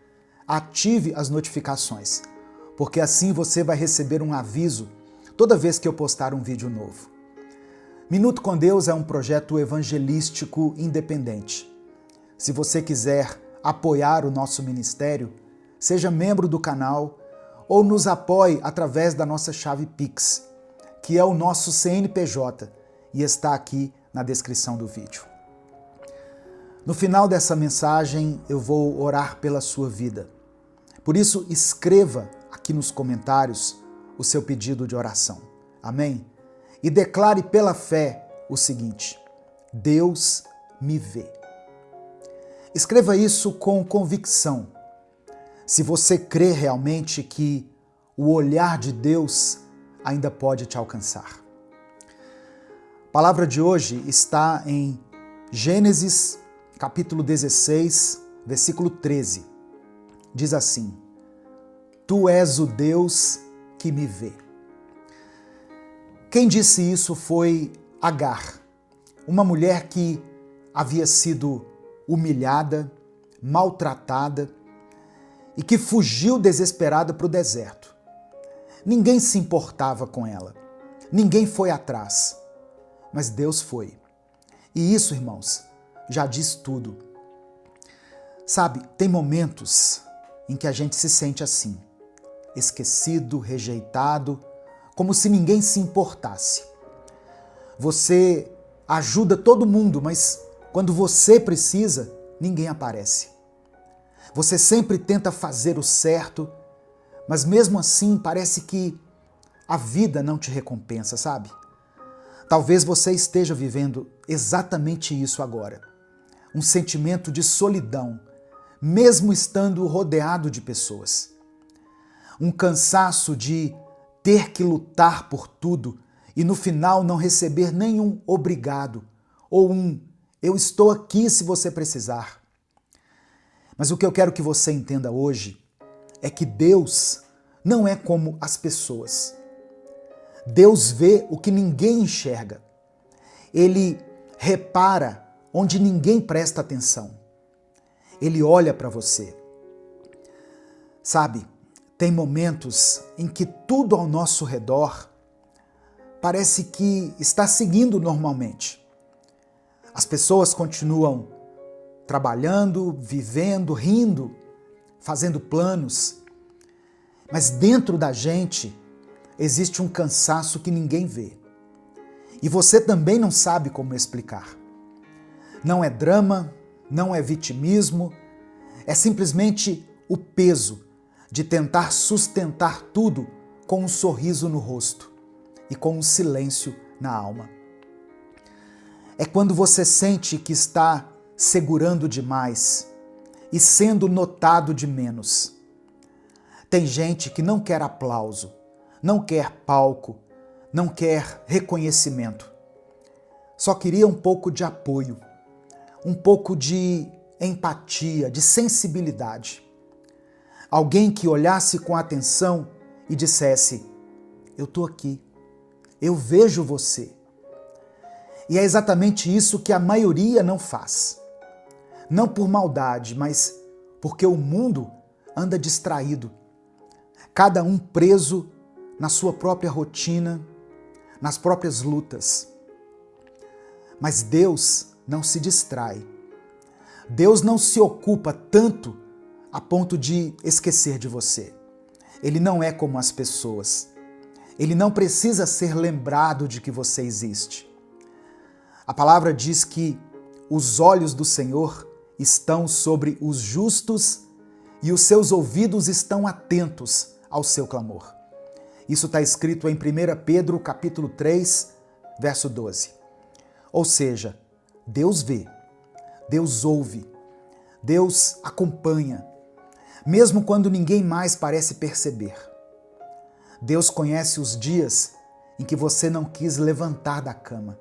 Ative as notificações, porque assim você vai receber um aviso toda vez que eu postar um vídeo novo. Minuto com Deus é um projeto evangelístico independente. Se você quiser apoiar o nosso ministério, seja membro do canal ou nos apoie através da nossa chave Pix, que é o nosso CNPJ e está aqui na descrição do vídeo. No final dessa mensagem, eu vou orar pela sua vida. Por isso, escreva aqui nos comentários o seu pedido de oração. Amém? E declare pela fé o seguinte: Deus me vê. Escreva isso com convicção. Se você crê realmente que o olhar de Deus ainda pode te alcançar. A palavra de hoje está em Gênesis, capítulo 16, versículo 13. Diz assim: Tu és o Deus que me vê. Quem disse isso foi Agar, uma mulher que havia sido humilhada, maltratada e que fugiu desesperada para o deserto. Ninguém se importava com ela, ninguém foi atrás, mas Deus foi. E isso, irmãos, já diz tudo. Sabe, tem momentos em que a gente se sente assim, esquecido, rejeitado, como se ninguém se importasse. Você ajuda todo mundo, mas quando você precisa, ninguém aparece. Você sempre tenta fazer o certo, mas mesmo assim parece que a vida não te recompensa, sabe? Talvez você esteja vivendo exatamente isso agora. Um sentimento de solidão, mesmo estando rodeado de pessoas. Um cansaço de ter que lutar por tudo e no final não receber nenhum obrigado ou eu estou aqui se você precisar. Mas o que eu quero que você entenda hoje é que Deus não é como as pessoas. Deus vê o que ninguém enxerga. Ele repara onde ninguém presta atenção. Ele olha para você. Sabe, tem momentos em que tudo ao nosso redor parece que está seguindo normalmente. As pessoas continuam trabalhando, vivendo, rindo, fazendo planos. Mas dentro da gente existe um cansaço que ninguém vê. E você também não sabe como explicar. Não é drama, não é vitimismo, é simplesmente o peso de tentar sustentar tudo com um sorriso no rosto e com um silêncio na alma. É quando você sente que está segurando demais e sendo notado de menos. Tem gente que não quer aplauso, não quer palco, não quer reconhecimento. Só queria um pouco de apoio, um pouco de empatia, de sensibilidade. Alguém que olhasse com atenção e dissesse: eu estou aqui, eu vejo você. E é exatamente isso que a maioria não faz. Não por maldade, mas porque o mundo anda distraído. Cada um preso na sua própria rotina, nas próprias lutas. Mas Deus não se distrai. Deus não se ocupa tanto a ponto de esquecer de você. Ele não é como as pessoas. Ele não precisa ser lembrado de que você existe. A palavra diz que os olhos do Senhor estão sobre os justos e os seus ouvidos estão atentos ao seu clamor. Isso está escrito em 1 Pedro, capítulo 3, verso 12. Ou seja, Deus vê, Deus ouve, Deus acompanha, mesmo quando ninguém mais parece perceber. Deus conhece os dias em que você não quis levantar da cama.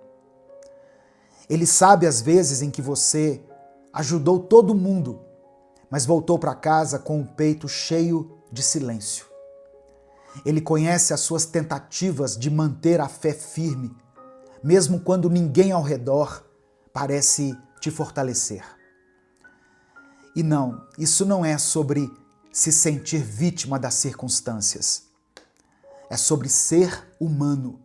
Ele sabe as vezes em que você ajudou todo mundo, mas voltou para casa com o peito cheio de silêncio. Ele conhece as suas tentativas de manter a fé firme, mesmo quando ninguém ao redor parece te fortalecer. E não, isso não é sobre se sentir vítima das circunstâncias. É sobre ser humano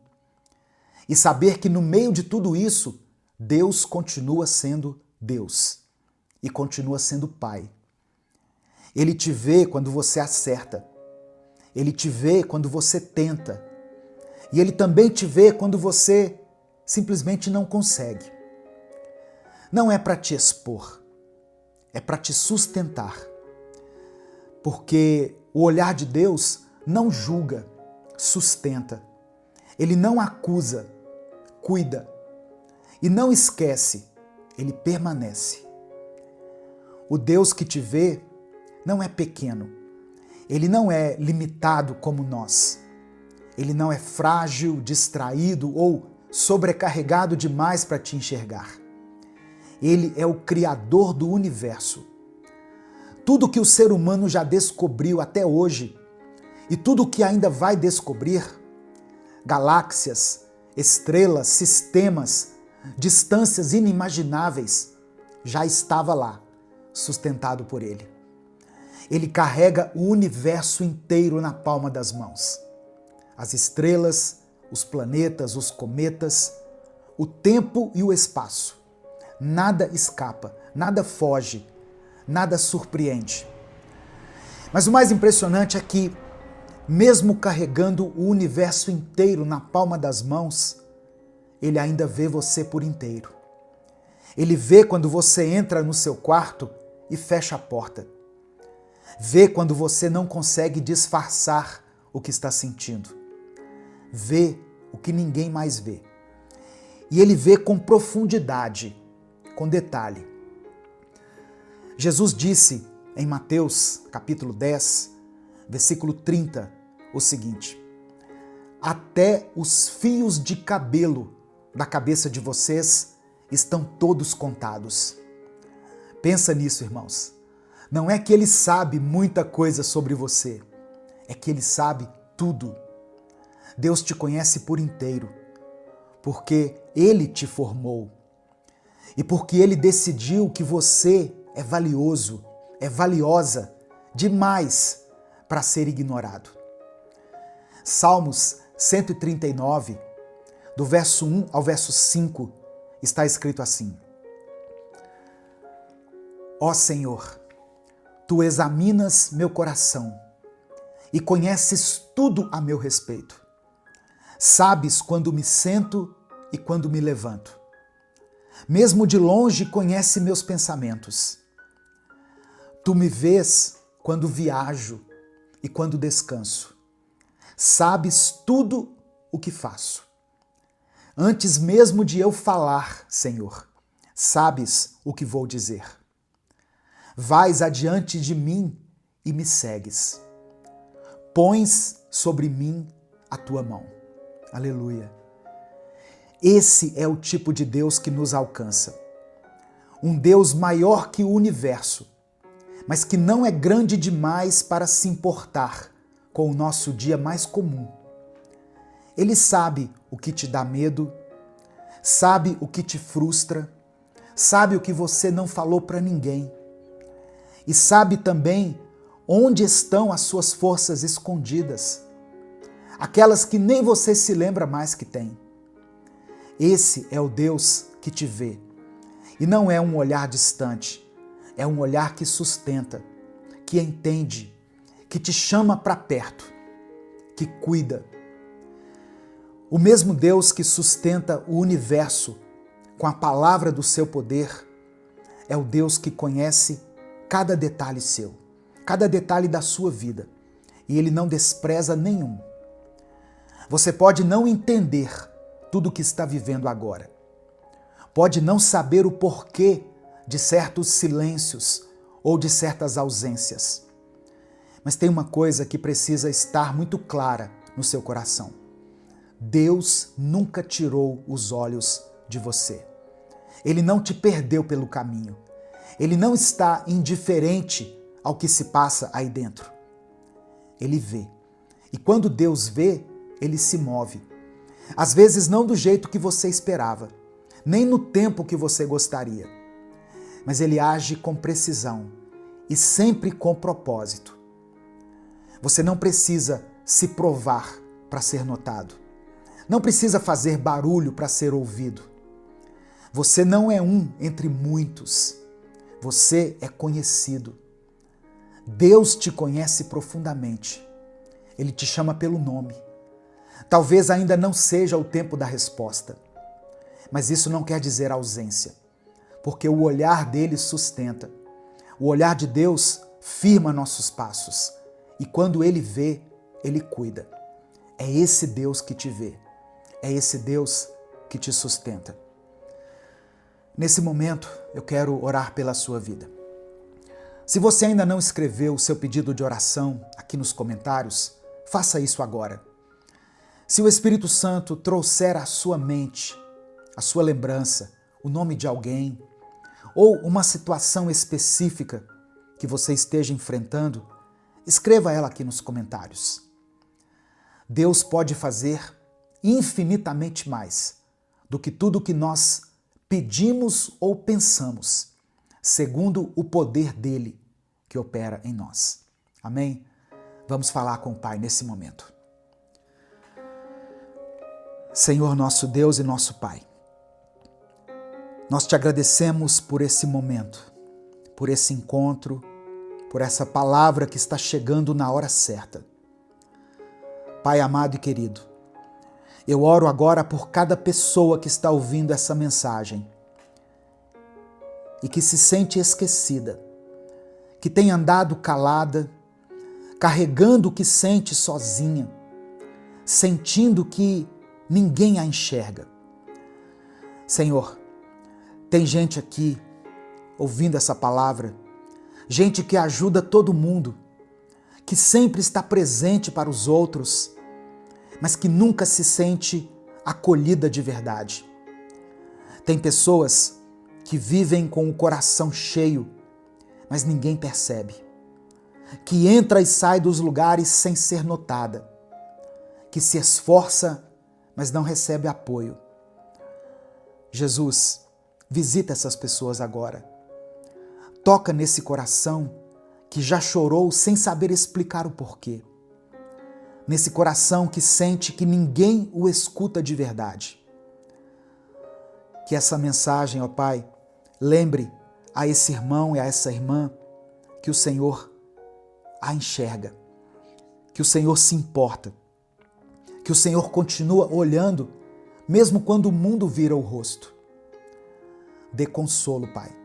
e saber que no meio de tudo isso, Deus continua sendo Deus e continua sendo Pai. Ele te vê quando você acerta. Ele te vê quando você tenta. E Ele também te vê quando você simplesmente não consegue. Não é para te expor, é para te sustentar. Porque o olhar de Deus não julga, sustenta. Ele não acusa, cuida. E não esquece, ele permanece. O Deus que te vê não é pequeno. Ele não é limitado como nós. Ele não é frágil, distraído ou sobrecarregado demais para te enxergar. Ele é o Criador do universo. Tudo que o ser humano já descobriu até hoje e tudo que ainda vai descobrir, galáxias, estrelas, sistemas, distâncias inimagináveis, já estava lá, sustentado por ele. Ele carrega o universo inteiro na palma das mãos. As estrelas, os planetas, os cometas, o tempo e o espaço. Nada escapa, nada foge, nada surpreende. Mas o mais impressionante é que, mesmo carregando o universo inteiro na palma das mãos, ele ainda vê você por inteiro. Ele vê quando você entra no seu quarto e fecha a porta. Vê quando você não consegue disfarçar o que está sentindo. Vê o que ninguém mais vê. E ele vê com profundidade, com detalhe. Jesus disse em Mateus, capítulo 10, versículo 30, o seguinte: até os fios de cabelo da cabeça de vocês estão todos contados. Pensa nisso, irmãos. Não é que ele sabe muita coisa sobre você, é que ele sabe tudo. Deus te conhece por inteiro, porque ele te formou e porque ele decidiu que você é valioso, é valiosa demais para ser ignorado. Salmos 139, do verso 1 ao verso 5, está escrito assim: Ó Senhor, Tu examinas meu coração e conheces tudo a meu respeito. Sabes quando me sento e quando me levanto. Mesmo de longe conhece meus pensamentos. Tu me vês quando viajo e quando descanso. Sabes tudo o que faço. Antes mesmo de eu falar, Senhor, sabes o que vou dizer. Vais adiante de mim e me segues. Pões sobre mim a tua mão. Aleluia. Esse é o tipo de Deus que nos alcança. Um Deus maior que o universo, mas que não é grande demais para se importar com o nosso dia mais comum. Ele sabe o que te dá medo, sabe o que te frustra, sabe o que você não falou para ninguém e sabe também onde estão as suas forças escondidas, aquelas que nem você se lembra mais que tem. Esse é o Deus que te vê. E não é um olhar distante, é um olhar que sustenta, que entende, que te chama para perto, que cuida. O mesmo Deus que sustenta o universo com a palavra do seu poder é o Deus que conhece cada detalhe seu, cada detalhe da sua vida, e Ele não despreza nenhum. Você pode não entender tudo o que está vivendo agora. Pode não saber o porquê de certos silêncios ou de certas ausências. Mas tem uma coisa que precisa estar muito clara no seu coração. Deus nunca tirou os olhos de você. Ele não te perdeu pelo caminho. Ele não está indiferente ao que se passa aí dentro. Ele vê. E quando Deus vê, Ele se move. Às vezes não do jeito que você esperava, nem no tempo que você gostaria. Mas Ele age com precisão e sempre com propósito. Você não precisa se provar para ser notado. Não precisa fazer barulho para ser ouvido. Você não é um entre muitos. Você é conhecido. Deus te conhece profundamente. Ele te chama pelo nome. Talvez ainda não seja o tempo da resposta, mas isso não quer dizer ausência, porque o olhar dele sustenta. O olhar de Deus firma nossos passos, e quando ele vê, Ele cuida. É esse Deus que te vê. É esse Deus que te sustenta. Nesse momento, eu quero orar pela sua vida. Se você ainda não escreveu o seu pedido de oração aqui nos comentários, faça isso agora. Se o Espírito Santo trouxer à sua mente, à sua lembrança, o nome de alguém ou uma situação específica que você esteja enfrentando, escreva ela aqui nos comentários. Deus pode fazer infinitamente mais do que tudo que nós pedimos ou pensamos, segundo o poder dele que opera em nós. Amém? Vamos falar com o Pai nesse momento. Senhor nosso Deus e nosso Pai, nós te agradecemos por esse momento, por esse encontro, por essa palavra que está chegando na hora certa. Pai amado e querido, eu oro agora por cada pessoa que está ouvindo essa mensagem e que se sente esquecida, que tem andado calada, carregando o que sente sozinha, sentindo que ninguém a enxerga. Senhor, tem gente aqui ouvindo essa palavra, gente que ajuda todo mundo, que sempre está presente para os outros, mas que nunca se sente acolhida de verdade. Tem pessoas que vivem com o coração cheio, mas ninguém percebe, que entra e sai dos lugares sem ser notada, que se esforça, mas não recebe apoio. Jesus, visita essas pessoas agora. Toca nesse coração que já chorou sem saber explicar o porquê. Nesse coração que sente que ninguém o escuta de verdade. Que essa mensagem, ó Pai, lembre a esse irmão e a essa irmã que o Senhor a enxerga, que o Senhor se importa, que o Senhor continua olhando, mesmo quando o mundo vira o rosto. Dê consolo, Pai.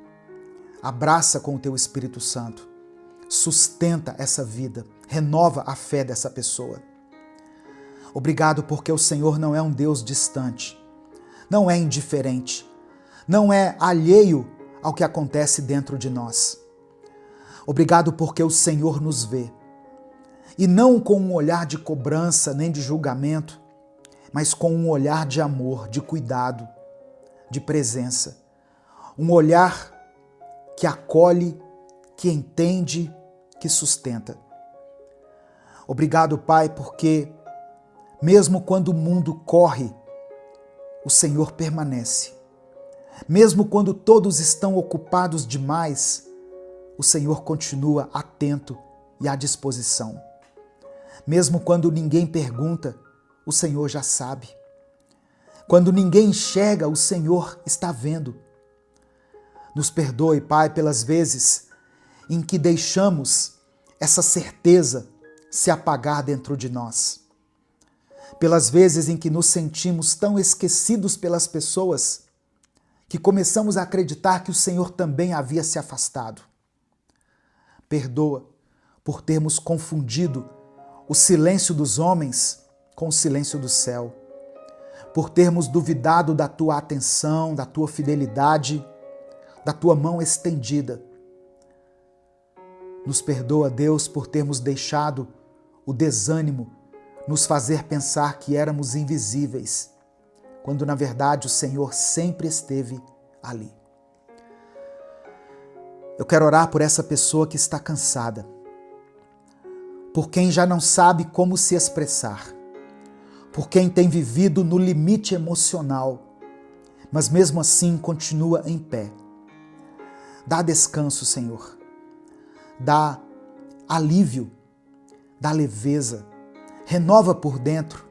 Abraça com o Teu Espírito Santo. Sustenta essa vida. Renova a fé dessa pessoa. Obrigado porque o Senhor não é um Deus distante. Não é indiferente. Não é alheio ao que acontece dentro de nós. Obrigado porque o Senhor nos vê. E não com um olhar de cobrança nem de julgamento, mas com um olhar de amor, de cuidado, de presença. Um olhar que acolhe, que entende, que sustenta. Obrigado, Pai, porque mesmo quando o mundo corre, o Senhor permanece. Mesmo quando todos estão ocupados demais, o Senhor continua atento e à disposição. Mesmo quando ninguém pergunta, o Senhor já sabe. Quando ninguém enxerga, o Senhor está vendo. Nos perdoe, Pai, pelas vezes em que deixamos essa certeza se apagar dentro de nós. Pelas vezes em que nos sentimos tão esquecidos pelas pessoas que começamos a acreditar que o Senhor também havia se afastado. Perdoa por termos confundido o silêncio dos homens com o silêncio do céu, por termos duvidado da Tua atenção, da Tua fidelidade, da Tua mão estendida. Nos perdoa, Deus, por termos deixado o desânimo nos fazer pensar que éramos invisíveis, quando na verdade o Senhor sempre esteve ali. Eu quero orar por essa pessoa que está cansada, por quem já não sabe como se expressar, por quem tem vivido no limite emocional, mas mesmo assim continua em pé. Dá descanso, Senhor. Dá alívio, dá leveza, renova por dentro.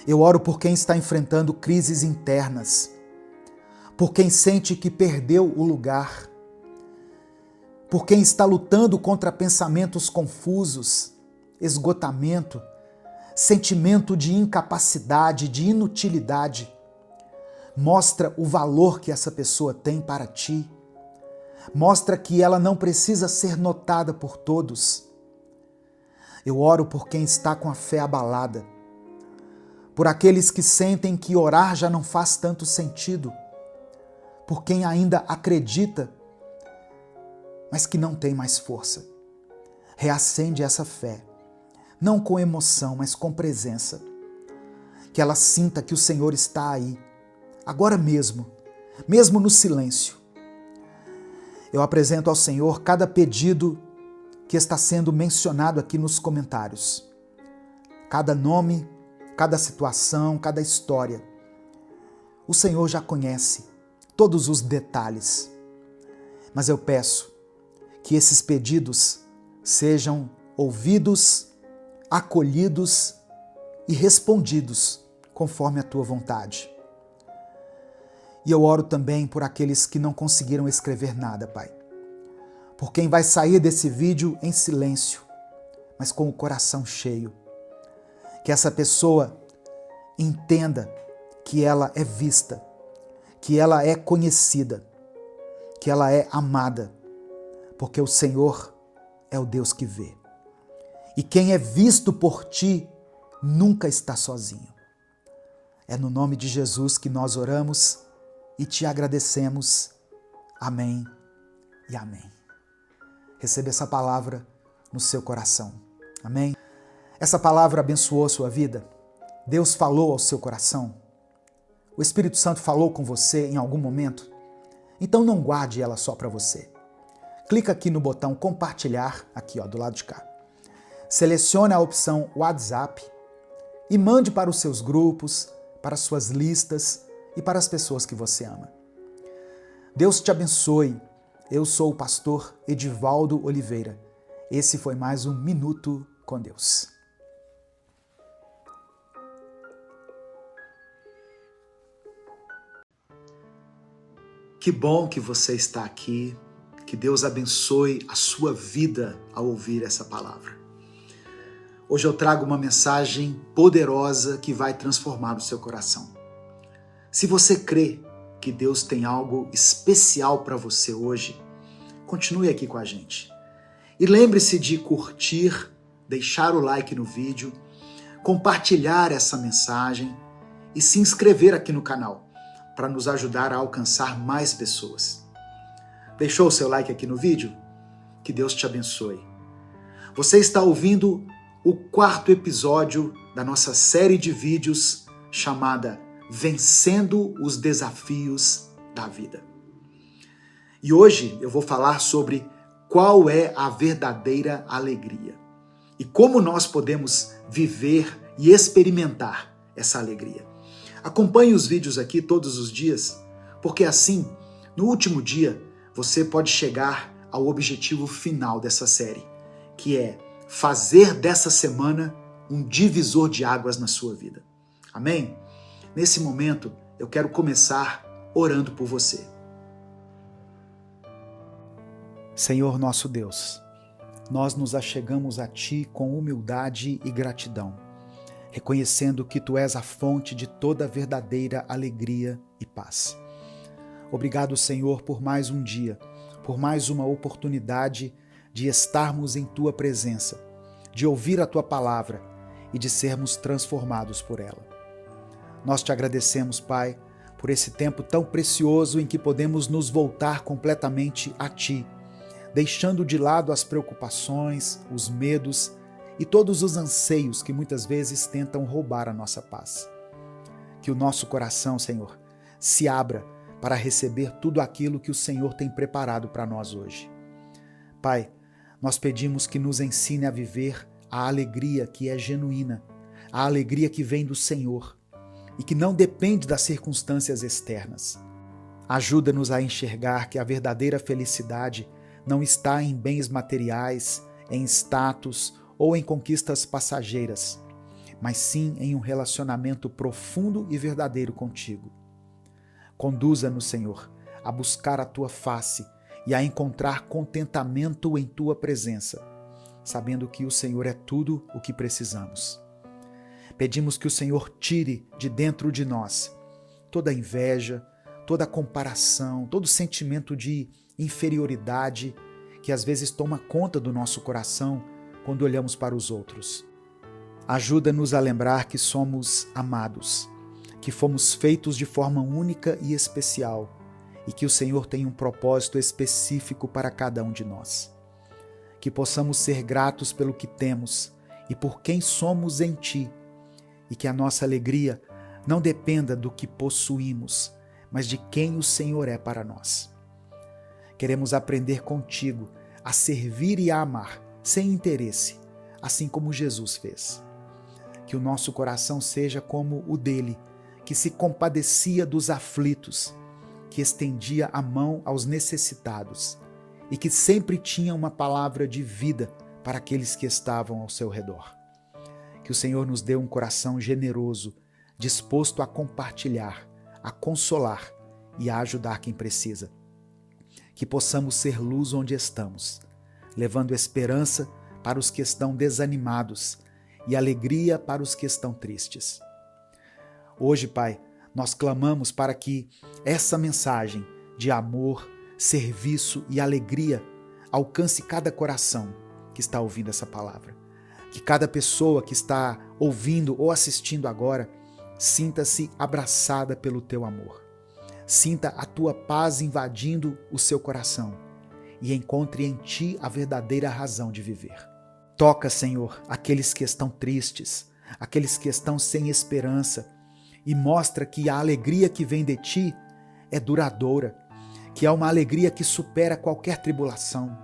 Eu oro por quem está enfrentando crises internas, por quem sente que perdeu o lugar, por quem está lutando contra pensamentos confusos, esgotamento, sentimento de incapacidade, de inutilidade. Mostra o valor que essa pessoa tem para ti. Mostra que ela não precisa ser notada por todos. Eu oro por quem está com a fé abalada, por aqueles que sentem que orar já não faz tanto sentido, por quem ainda acredita, mas que não tem mais força. Reacende essa fé, não com emoção, mas com presença. Que ela sinta que o Senhor está aí, agora mesmo no silêncio. Eu apresento ao Senhor cada pedido que está sendo mencionado aqui nos comentários. Cada nome, cada situação, cada história. O Senhor já conhece todos os detalhes. Mas eu peço que esses pedidos sejam ouvidos, acolhidos e respondidos conforme a tua vontade. E eu oro também por aqueles que não conseguiram escrever nada, Pai. Por quem vai sair desse vídeo em silêncio, mas com o coração cheio. Que essa pessoa entenda que ela é vista, que ela é conhecida, que ela é amada, porque o Senhor é o Deus que vê. E quem é visto por ti nunca está sozinho. É no nome de Jesus que nós oramos e te agradecemos. Amém e amém. Receba essa palavra no seu coração. Amém? Essa palavra abençoou sua vida? Deus falou ao seu coração? O Espírito Santo falou com você em algum momento? Então não guarde ela só para você. Clica aqui no botão compartilhar, aqui do lado de cá. Selecione a opção WhatsApp e mande para os seus grupos, para as suas listas e para as pessoas que você ama. Deus te abençoe. Eu sou o pastor Edivaldo Oliveira. Esse foi mais um Minuto com Deus. Que bom que você está aqui. Que Deus abençoe a sua vida ao ouvir essa palavra. Hoje eu trago uma mensagem poderosa que vai transformar o seu coração. Se você crê que Deus tem algo especial para você hoje, continue aqui com a gente. E lembre-se de curtir, deixar o like no vídeo, compartilhar essa mensagem e se inscrever aqui no canal para nos ajudar a alcançar mais pessoas. Deixou o seu like aqui no vídeo? Que Deus te abençoe. Você está ouvindo o 4º episódio da nossa série de vídeos chamada Vencendo os Desafios da Vida. E hoje eu vou falar sobre qual é a verdadeira alegria e como nós podemos viver e experimentar essa alegria. Acompanhe os vídeos aqui todos os dias, porque assim, no último dia, você pode chegar ao objetivo final dessa série, que é fazer dessa semana um divisor de águas na sua vida. Amém? Nesse momento, eu quero começar orando por você. Senhor nosso Deus, nós nos achegamos a Ti com humildade e gratidão, reconhecendo que Tu és a fonte de toda verdadeira alegria e paz. Obrigado, Senhor, por mais um dia, por mais uma oportunidade de estarmos em Tua presença, de ouvir a Tua palavra e de sermos transformados por ela. Nós Te agradecemos, Pai, por esse tempo tão precioso em que podemos nos voltar completamente a Ti, deixando de lado as preocupações, os medos e todos os anseios que muitas vezes tentam roubar a nossa paz. Que o nosso coração, Senhor, se abra para receber tudo aquilo que o Senhor tem preparado para nós hoje. Pai, nós pedimos que nos ensine a viver a alegria que é genuína, a alegria que vem do Senhor e que não depende das circunstâncias externas. Ajuda-nos a enxergar que a verdadeira felicidade não está em bens materiais, em status ou em conquistas passageiras, mas sim em um relacionamento profundo e verdadeiro contigo. Conduza-nos, Senhor, a buscar a Tua face e a encontrar contentamento em Tua presença, sabendo que o Senhor é tudo o que precisamos. Pedimos que o Senhor tire de dentro de nós toda inveja, toda comparação, todo sentimento de inferioridade que às vezes toma conta do nosso coração quando olhamos para os outros. Ajuda-nos a lembrar que somos amados, que fomos feitos de forma única e especial e que o Senhor tem um propósito específico para cada um de nós. Que possamos ser gratos pelo que temos e por quem somos em Ti, e que a nossa alegria não dependa do que possuímos, mas de quem o Senhor é para nós. Queremos aprender contigo a servir e a amar, sem interesse, assim como Jesus fez. Que o nosso coração seja como o dele, que se compadecia dos aflitos, que estendia a mão aos necessitados e que sempre tinha uma palavra de vida para aqueles que estavam ao seu redor. Que o Senhor nos dê um coração generoso, disposto a compartilhar, a consolar e a ajudar quem precisa. Que possamos ser luz onde estamos, levando esperança para os que estão desanimados e alegria para os que estão tristes. Hoje, Pai, nós clamamos para que essa mensagem de amor, serviço e alegria alcance cada coração que está ouvindo essa palavra. Que cada pessoa que está ouvindo ou assistindo agora sinta-se abraçada pelo teu amor. Sinta a tua paz invadindo o seu coração e encontre em ti a verdadeira razão de viver. Toca, Senhor, aqueles que estão tristes, aqueles que estão sem esperança, e mostra que a alegria que vem de ti é duradoura, que é uma alegria que supera qualquer tribulação.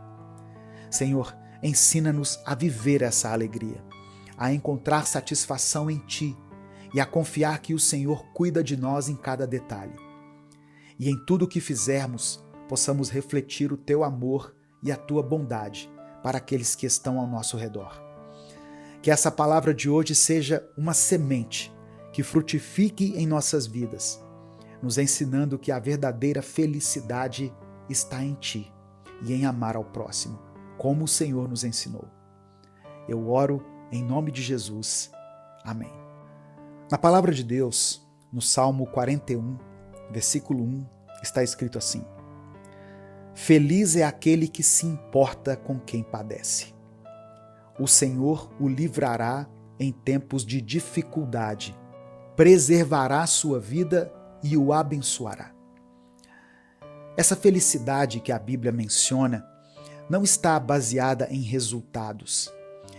Senhor, ensina-nos a viver essa alegria, a encontrar satisfação em ti e a confiar que o Senhor cuida de nós em cada detalhe. E em tudo o que fizermos, possamos refletir o teu amor e a tua bondade para aqueles que estão ao nosso redor. Que essa palavra de hoje seja uma semente que frutifique em nossas vidas, nos ensinando que a verdadeira felicidade está em ti e em amar ao próximo, como o Senhor nos ensinou. Eu oro em nome de Jesus. Amém. Na palavra de Deus, no Salmo 41, versículo 1, está escrito assim: Feliz é aquele que se importa com quem padece. O Senhor o livrará em tempos de dificuldade, preservará sua vida e o abençoará. Essa felicidade que a Bíblia menciona não está baseada em resultados,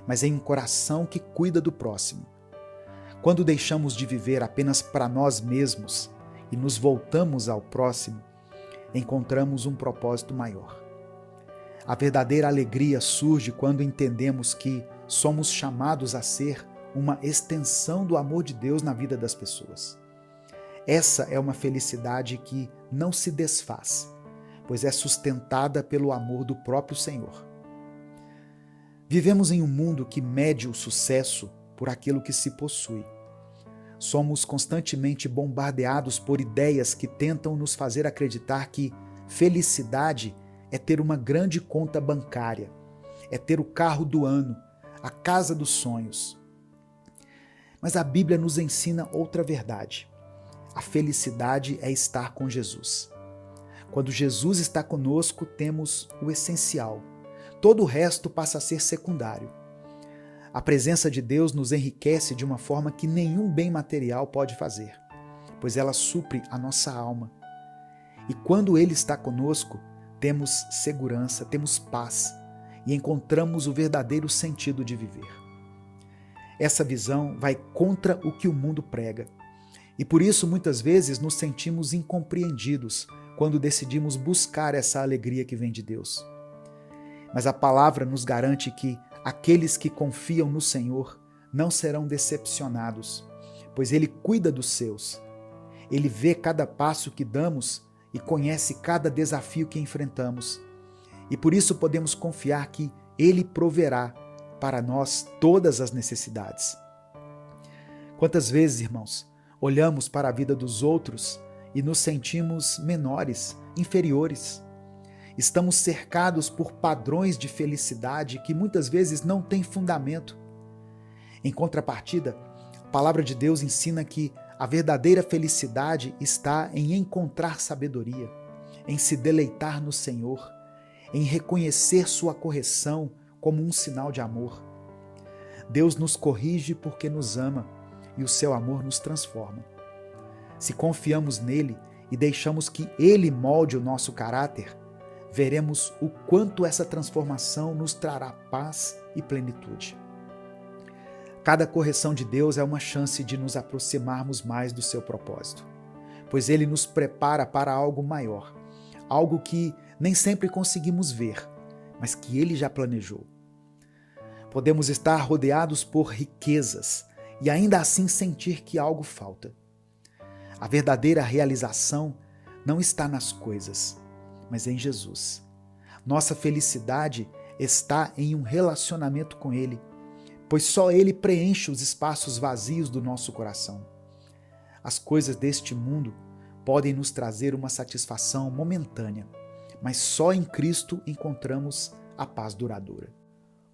mas em um coração que cuida do próximo. Quando deixamos de viver apenas para nós mesmos e nos voltamos ao próximo, encontramos um propósito maior. A verdadeira alegria surge quando entendemos que somos chamados a ser uma extensão do amor de Deus na vida das pessoas. Essa é uma felicidade que não se desfaz, pois é sustentada pelo amor do próprio Senhor. Vivemos em um mundo que mede o sucesso por aquilo que se possui. Somos constantemente bombardeados por ideias que tentam nos fazer acreditar que felicidade é ter uma grande conta bancária, é ter o carro do ano, a casa dos sonhos. Mas a Bíblia nos ensina outra verdade. A felicidade é estar com Jesus. Quando Jesus está conosco, temos o essencial. Todo o resto passa a ser secundário. A presença de Deus nos enriquece de uma forma que nenhum bem material pode fazer, pois ela supre a nossa alma. E quando Ele está conosco, temos segurança, temos paz e encontramos o verdadeiro sentido de viver. Essa visão vai contra o que o mundo prega. E por isso, muitas vezes, nos sentimos incompreendidos quando decidimos buscar essa alegria que vem de Deus. Mas a palavra nos garante que aqueles que confiam no Senhor não serão decepcionados, pois Ele cuida dos seus. Ele vê cada passo que damos e conhece cada desafio que enfrentamos. E por isso podemos confiar que Ele proverá para nós todas as necessidades. Quantas vezes, irmãos, olhamos para a vida dos outros e nos sentimos menores, inferiores. Estamos cercados por padrões de felicidade que muitas vezes não têm fundamento. Em contrapartida, a palavra de Deus ensina que a verdadeira felicidade está em encontrar sabedoria, em se deleitar no Senhor, em reconhecer sua correção como um sinal de amor, Deus nos corrige porque nos ama e o seu amor nos transforma. Se confiamos nele e deixamos que ele molde o nosso caráter, veremos o quanto essa transformação nos trará paz e plenitude. Cada correção de Deus é uma chance de nos aproximarmos mais do seu propósito, pois ele nos prepara para algo maior, algo que nem sempre conseguimos ver, mas que ele já planejou. Podemos estar rodeados por riquezas e ainda assim sentir que algo falta. A verdadeira realização não está nas coisas, mas em Jesus. Nossa felicidade está em um relacionamento com Ele, pois só Ele preenche os espaços vazios do nosso coração. As coisas deste mundo podem nos trazer uma satisfação momentânea, mas só em Cristo encontramos a paz duradoura.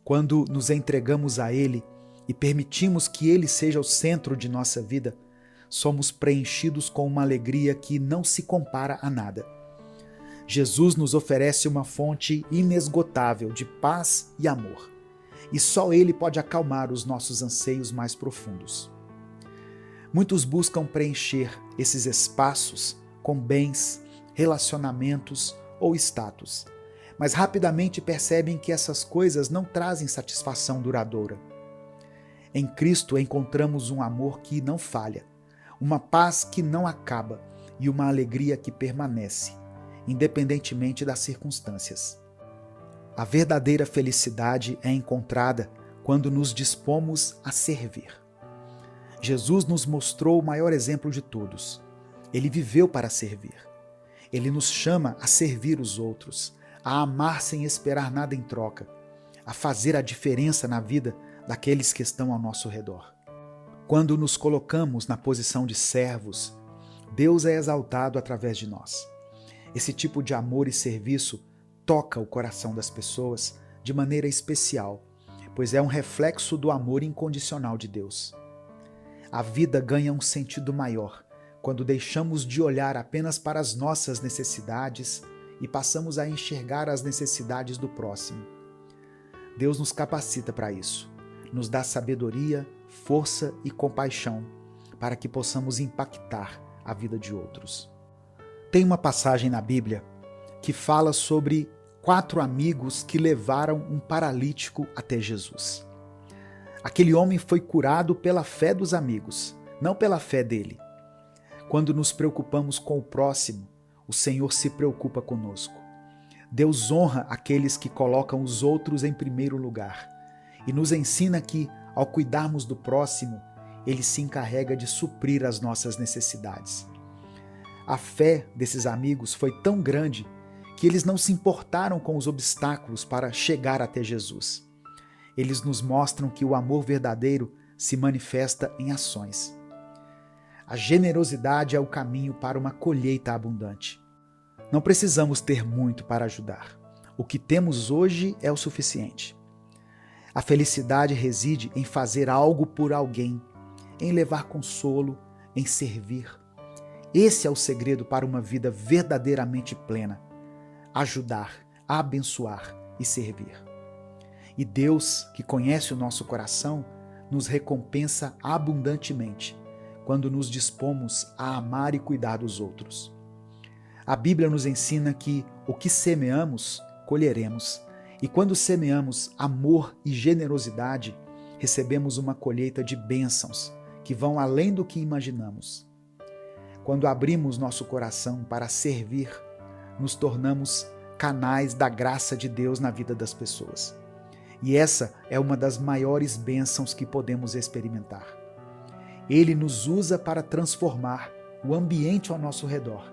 Quando nos entregamos a Ele e permitimos que Ele seja o centro de nossa vida, somos preenchidos com uma alegria que não se compara a nada. Jesus nos oferece uma fonte inesgotável de paz e amor, e só Ele pode acalmar os nossos anseios mais profundos. Muitos buscam preencher esses espaços com bens, relacionamentos ou status, mas rapidamente percebem que essas coisas não trazem satisfação duradoura. Em Cristo encontramos um amor que não falha, uma paz que não acaba e uma alegria que permanece, independentemente das circunstâncias. A verdadeira felicidade é encontrada quando nos dispomos a servir. Jesus nos mostrou o maior exemplo de todos. Ele viveu para servir. Ele nos chama a servir os outros, a amar sem esperar nada em troca, a fazer a diferença na vida daqueles que estão ao nosso redor. Quando nos colocamos na posição de servos, Deus é exaltado através de nós. Esse tipo de amor e serviço toca o coração das pessoas de maneira especial, pois é um reflexo do amor incondicional de Deus. A vida ganha um sentido maior quando deixamos de olhar apenas para as nossas necessidades e passamos a enxergar as necessidades do próximo. Deus nos capacita para isso, nos dá sabedoria, força e compaixão para que possamos impactar a vida de outros. Tem uma passagem na Bíblia que fala sobre 4 amigos que levaram um paralítico até Jesus. Aquele homem foi curado pela fé dos amigos, não pela fé dele. Quando nos preocupamos com o próximo, o Senhor se preocupa conosco. Deus honra aqueles que colocam os outros em primeiro lugar e nos ensina que, ao cuidarmos do próximo, Ele se encarrega de suprir as nossas necessidades. A fé desses amigos foi tão grande que eles não se importaram com os obstáculos para chegar até Jesus. Eles nos mostram que o amor verdadeiro se manifesta em ações. A generosidade é o caminho para uma colheita abundante. Não precisamos ter muito para ajudar. O que temos hoje é o suficiente. A felicidade reside em fazer algo por alguém, em levar consolo, em servir. Esse é o segredo para uma vida verdadeiramente plena. Ajudar, abençoar e servir. E Deus, que conhece o nosso coração, nos recompensa abundantemente quando nos dispomos a amar e cuidar dos outros. A Bíblia nos ensina que o que semeamos, colheremos. E quando semeamos amor e generosidade, recebemos uma colheita de bênçãos que vão além do que imaginamos. Quando abrimos nosso coração para servir, nos tornamos canais da graça de Deus na vida das pessoas. E essa é uma das maiores bênçãos que podemos experimentar. Ele nos usa para transformar o ambiente ao nosso redor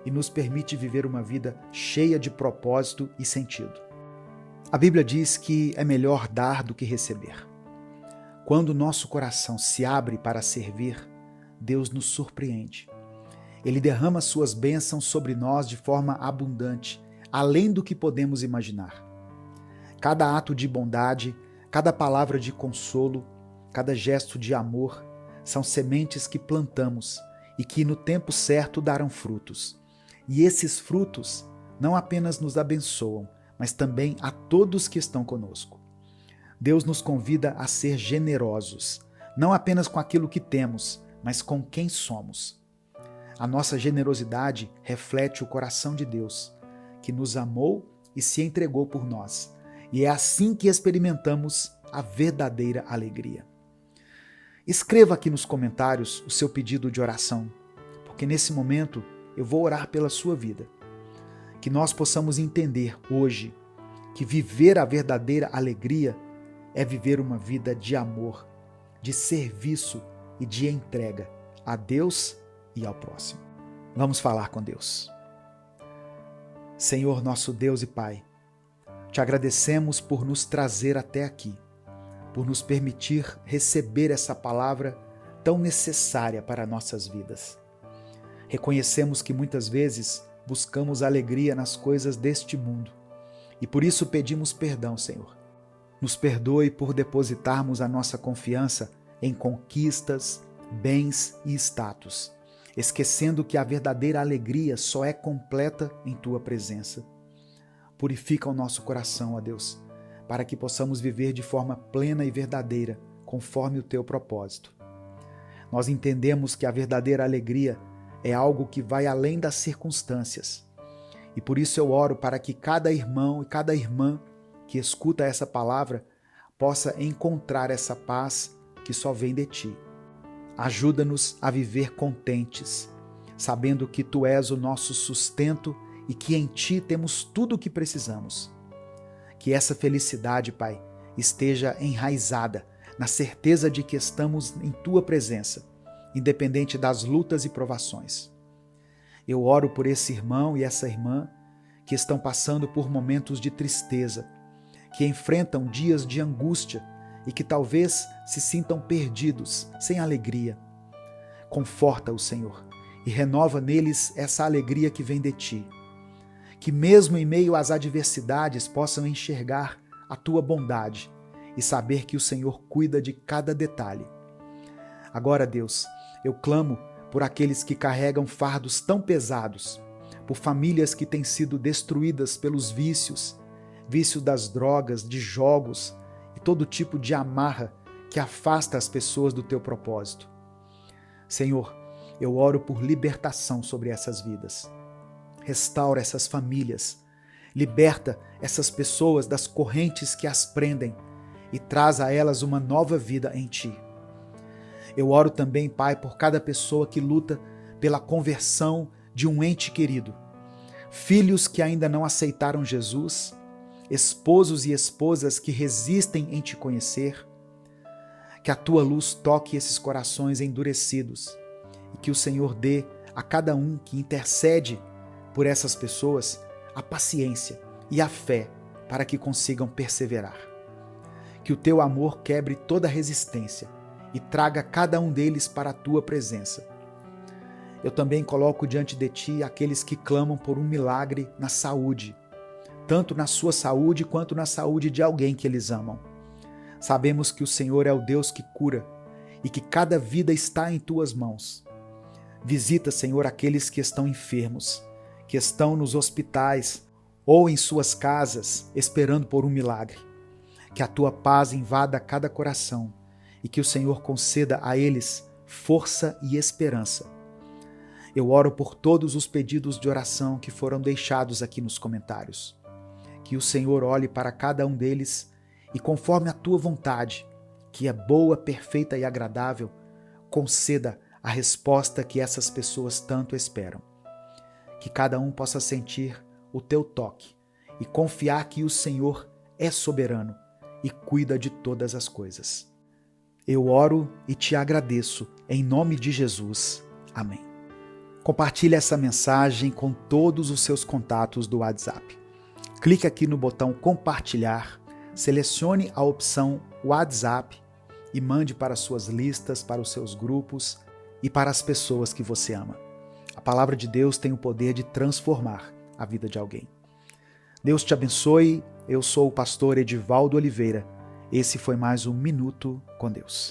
e nos permite viver uma vida cheia de propósito e sentido. A Bíblia diz que é melhor dar do que receber. Quando nosso coração se abre para servir, Deus nos surpreende. Ele derrama suas bênçãos sobre nós de forma abundante, além do que podemos imaginar. Cada ato de bondade, cada palavra de consolo, cada gesto de amor são sementes que plantamos e que no tempo certo darão frutos. E esses frutos não apenas nos abençoam, mas também a todos que estão conosco. Deus nos convida a ser generosos, não apenas com aquilo que temos, mas com quem somos. A nossa generosidade reflete o coração de Deus, que nos amou e se entregou por nós. E é assim que experimentamos a verdadeira alegria. Escreva aqui nos comentários o seu pedido de oração, porque nesse momento eu vou orar pela sua vida. Que nós possamos entender hoje que viver a verdadeira alegria é viver uma vida de amor, de serviço e de entrega a Deus e ao próximo. Vamos falar com Deus. Senhor, nosso Deus e Pai, te agradecemos por nos trazer até aqui, por nos permitir receber essa palavra tão necessária para nossas vidas. Reconhecemos que muitas vezes buscamos alegria nas coisas deste mundo e por isso pedimos perdão, Senhor. Nos perdoe por depositarmos a nossa confiança em conquistas, bens e status, esquecendo que a verdadeira alegria só é completa em Tua presença. Purifica o nosso coração, ó Deus, para que possamos viver de forma plena e verdadeira, conforme o Teu propósito. Nós entendemos que a verdadeira alegria é algo que vai além das circunstâncias. E por isso eu oro para que cada irmão e cada irmã que escuta essa palavra possa encontrar essa paz que só vem de Ti. Ajuda-nos a viver contentes, sabendo que Tu és o nosso sustento e que em Ti temos tudo o que precisamos. Que essa felicidade, Pai, esteja enraizada na certeza de que estamos em Tua presença, independente das lutas e provações. Eu oro por esse irmão e essa irmã que estão passando por momentos de tristeza, que enfrentam dias de angústia e que talvez se sintam perdidos, sem alegria. Conforta-os, Senhor, e renova neles essa alegria que vem de Ti. Que mesmo em meio às adversidades possam enxergar a Tua bondade e saber que o Senhor cuida de cada detalhe. Agora, Deus, eu clamo por aqueles que carregam fardos tão pesados, por famílias que têm sido destruídas pelos vício das drogas, de jogos e todo tipo de amarra que afasta as pessoas do Teu propósito. Senhor, eu oro por libertação sobre essas vidas. Restaura essas famílias, liberta essas pessoas das correntes que as prendem e traz a elas uma nova vida em Ti. Eu oro também, Pai, por cada pessoa que luta pela conversão de um ente querido, filhos que ainda não aceitaram Jesus, esposos e esposas que resistem em Te conhecer. Que a Tua luz toque esses corações endurecidos e que o Senhor dê a cada um que intercede por essas pessoas a paciência e a fé para que consigam perseverar. Que o Teu amor quebre toda resistência e traga cada um deles para a Tua presença. Eu também coloco diante de Ti aqueles que clamam por um milagre na saúde, tanto na sua saúde quanto na saúde de alguém que eles amam. Sabemos que o Senhor é o Deus que cura e que cada vida está em Tuas mãos. Visita, Senhor, aqueles que estão enfermos, que estão nos hospitais ou em suas casas esperando por um milagre. Que a Tua paz invada cada coração e que o Senhor conceda a eles força e esperança. Eu oro por todos os pedidos de oração que foram deixados aqui nos comentários. Que o Senhor olhe para cada um deles e, conforme a Tua vontade, que é boa, perfeita e agradável, conceda a resposta que essas pessoas tanto esperam. Que cada um possa sentir o Teu toque e confiar que o Senhor é soberano e cuida de todas as coisas. Eu oro e Te agradeço, em nome de Jesus. Amém. Compartilhe essa mensagem com todos os seus contatos do WhatsApp. Clique aqui no botão compartilhar, selecione a opção WhatsApp e mande para suas listas, para os seus grupos e para as pessoas que você ama. A palavra de Deus tem o poder de transformar a vida de alguém. Deus te abençoe. Eu sou o pastor Edivaldo Oliveira. Esse foi mais um Minuto com Deus.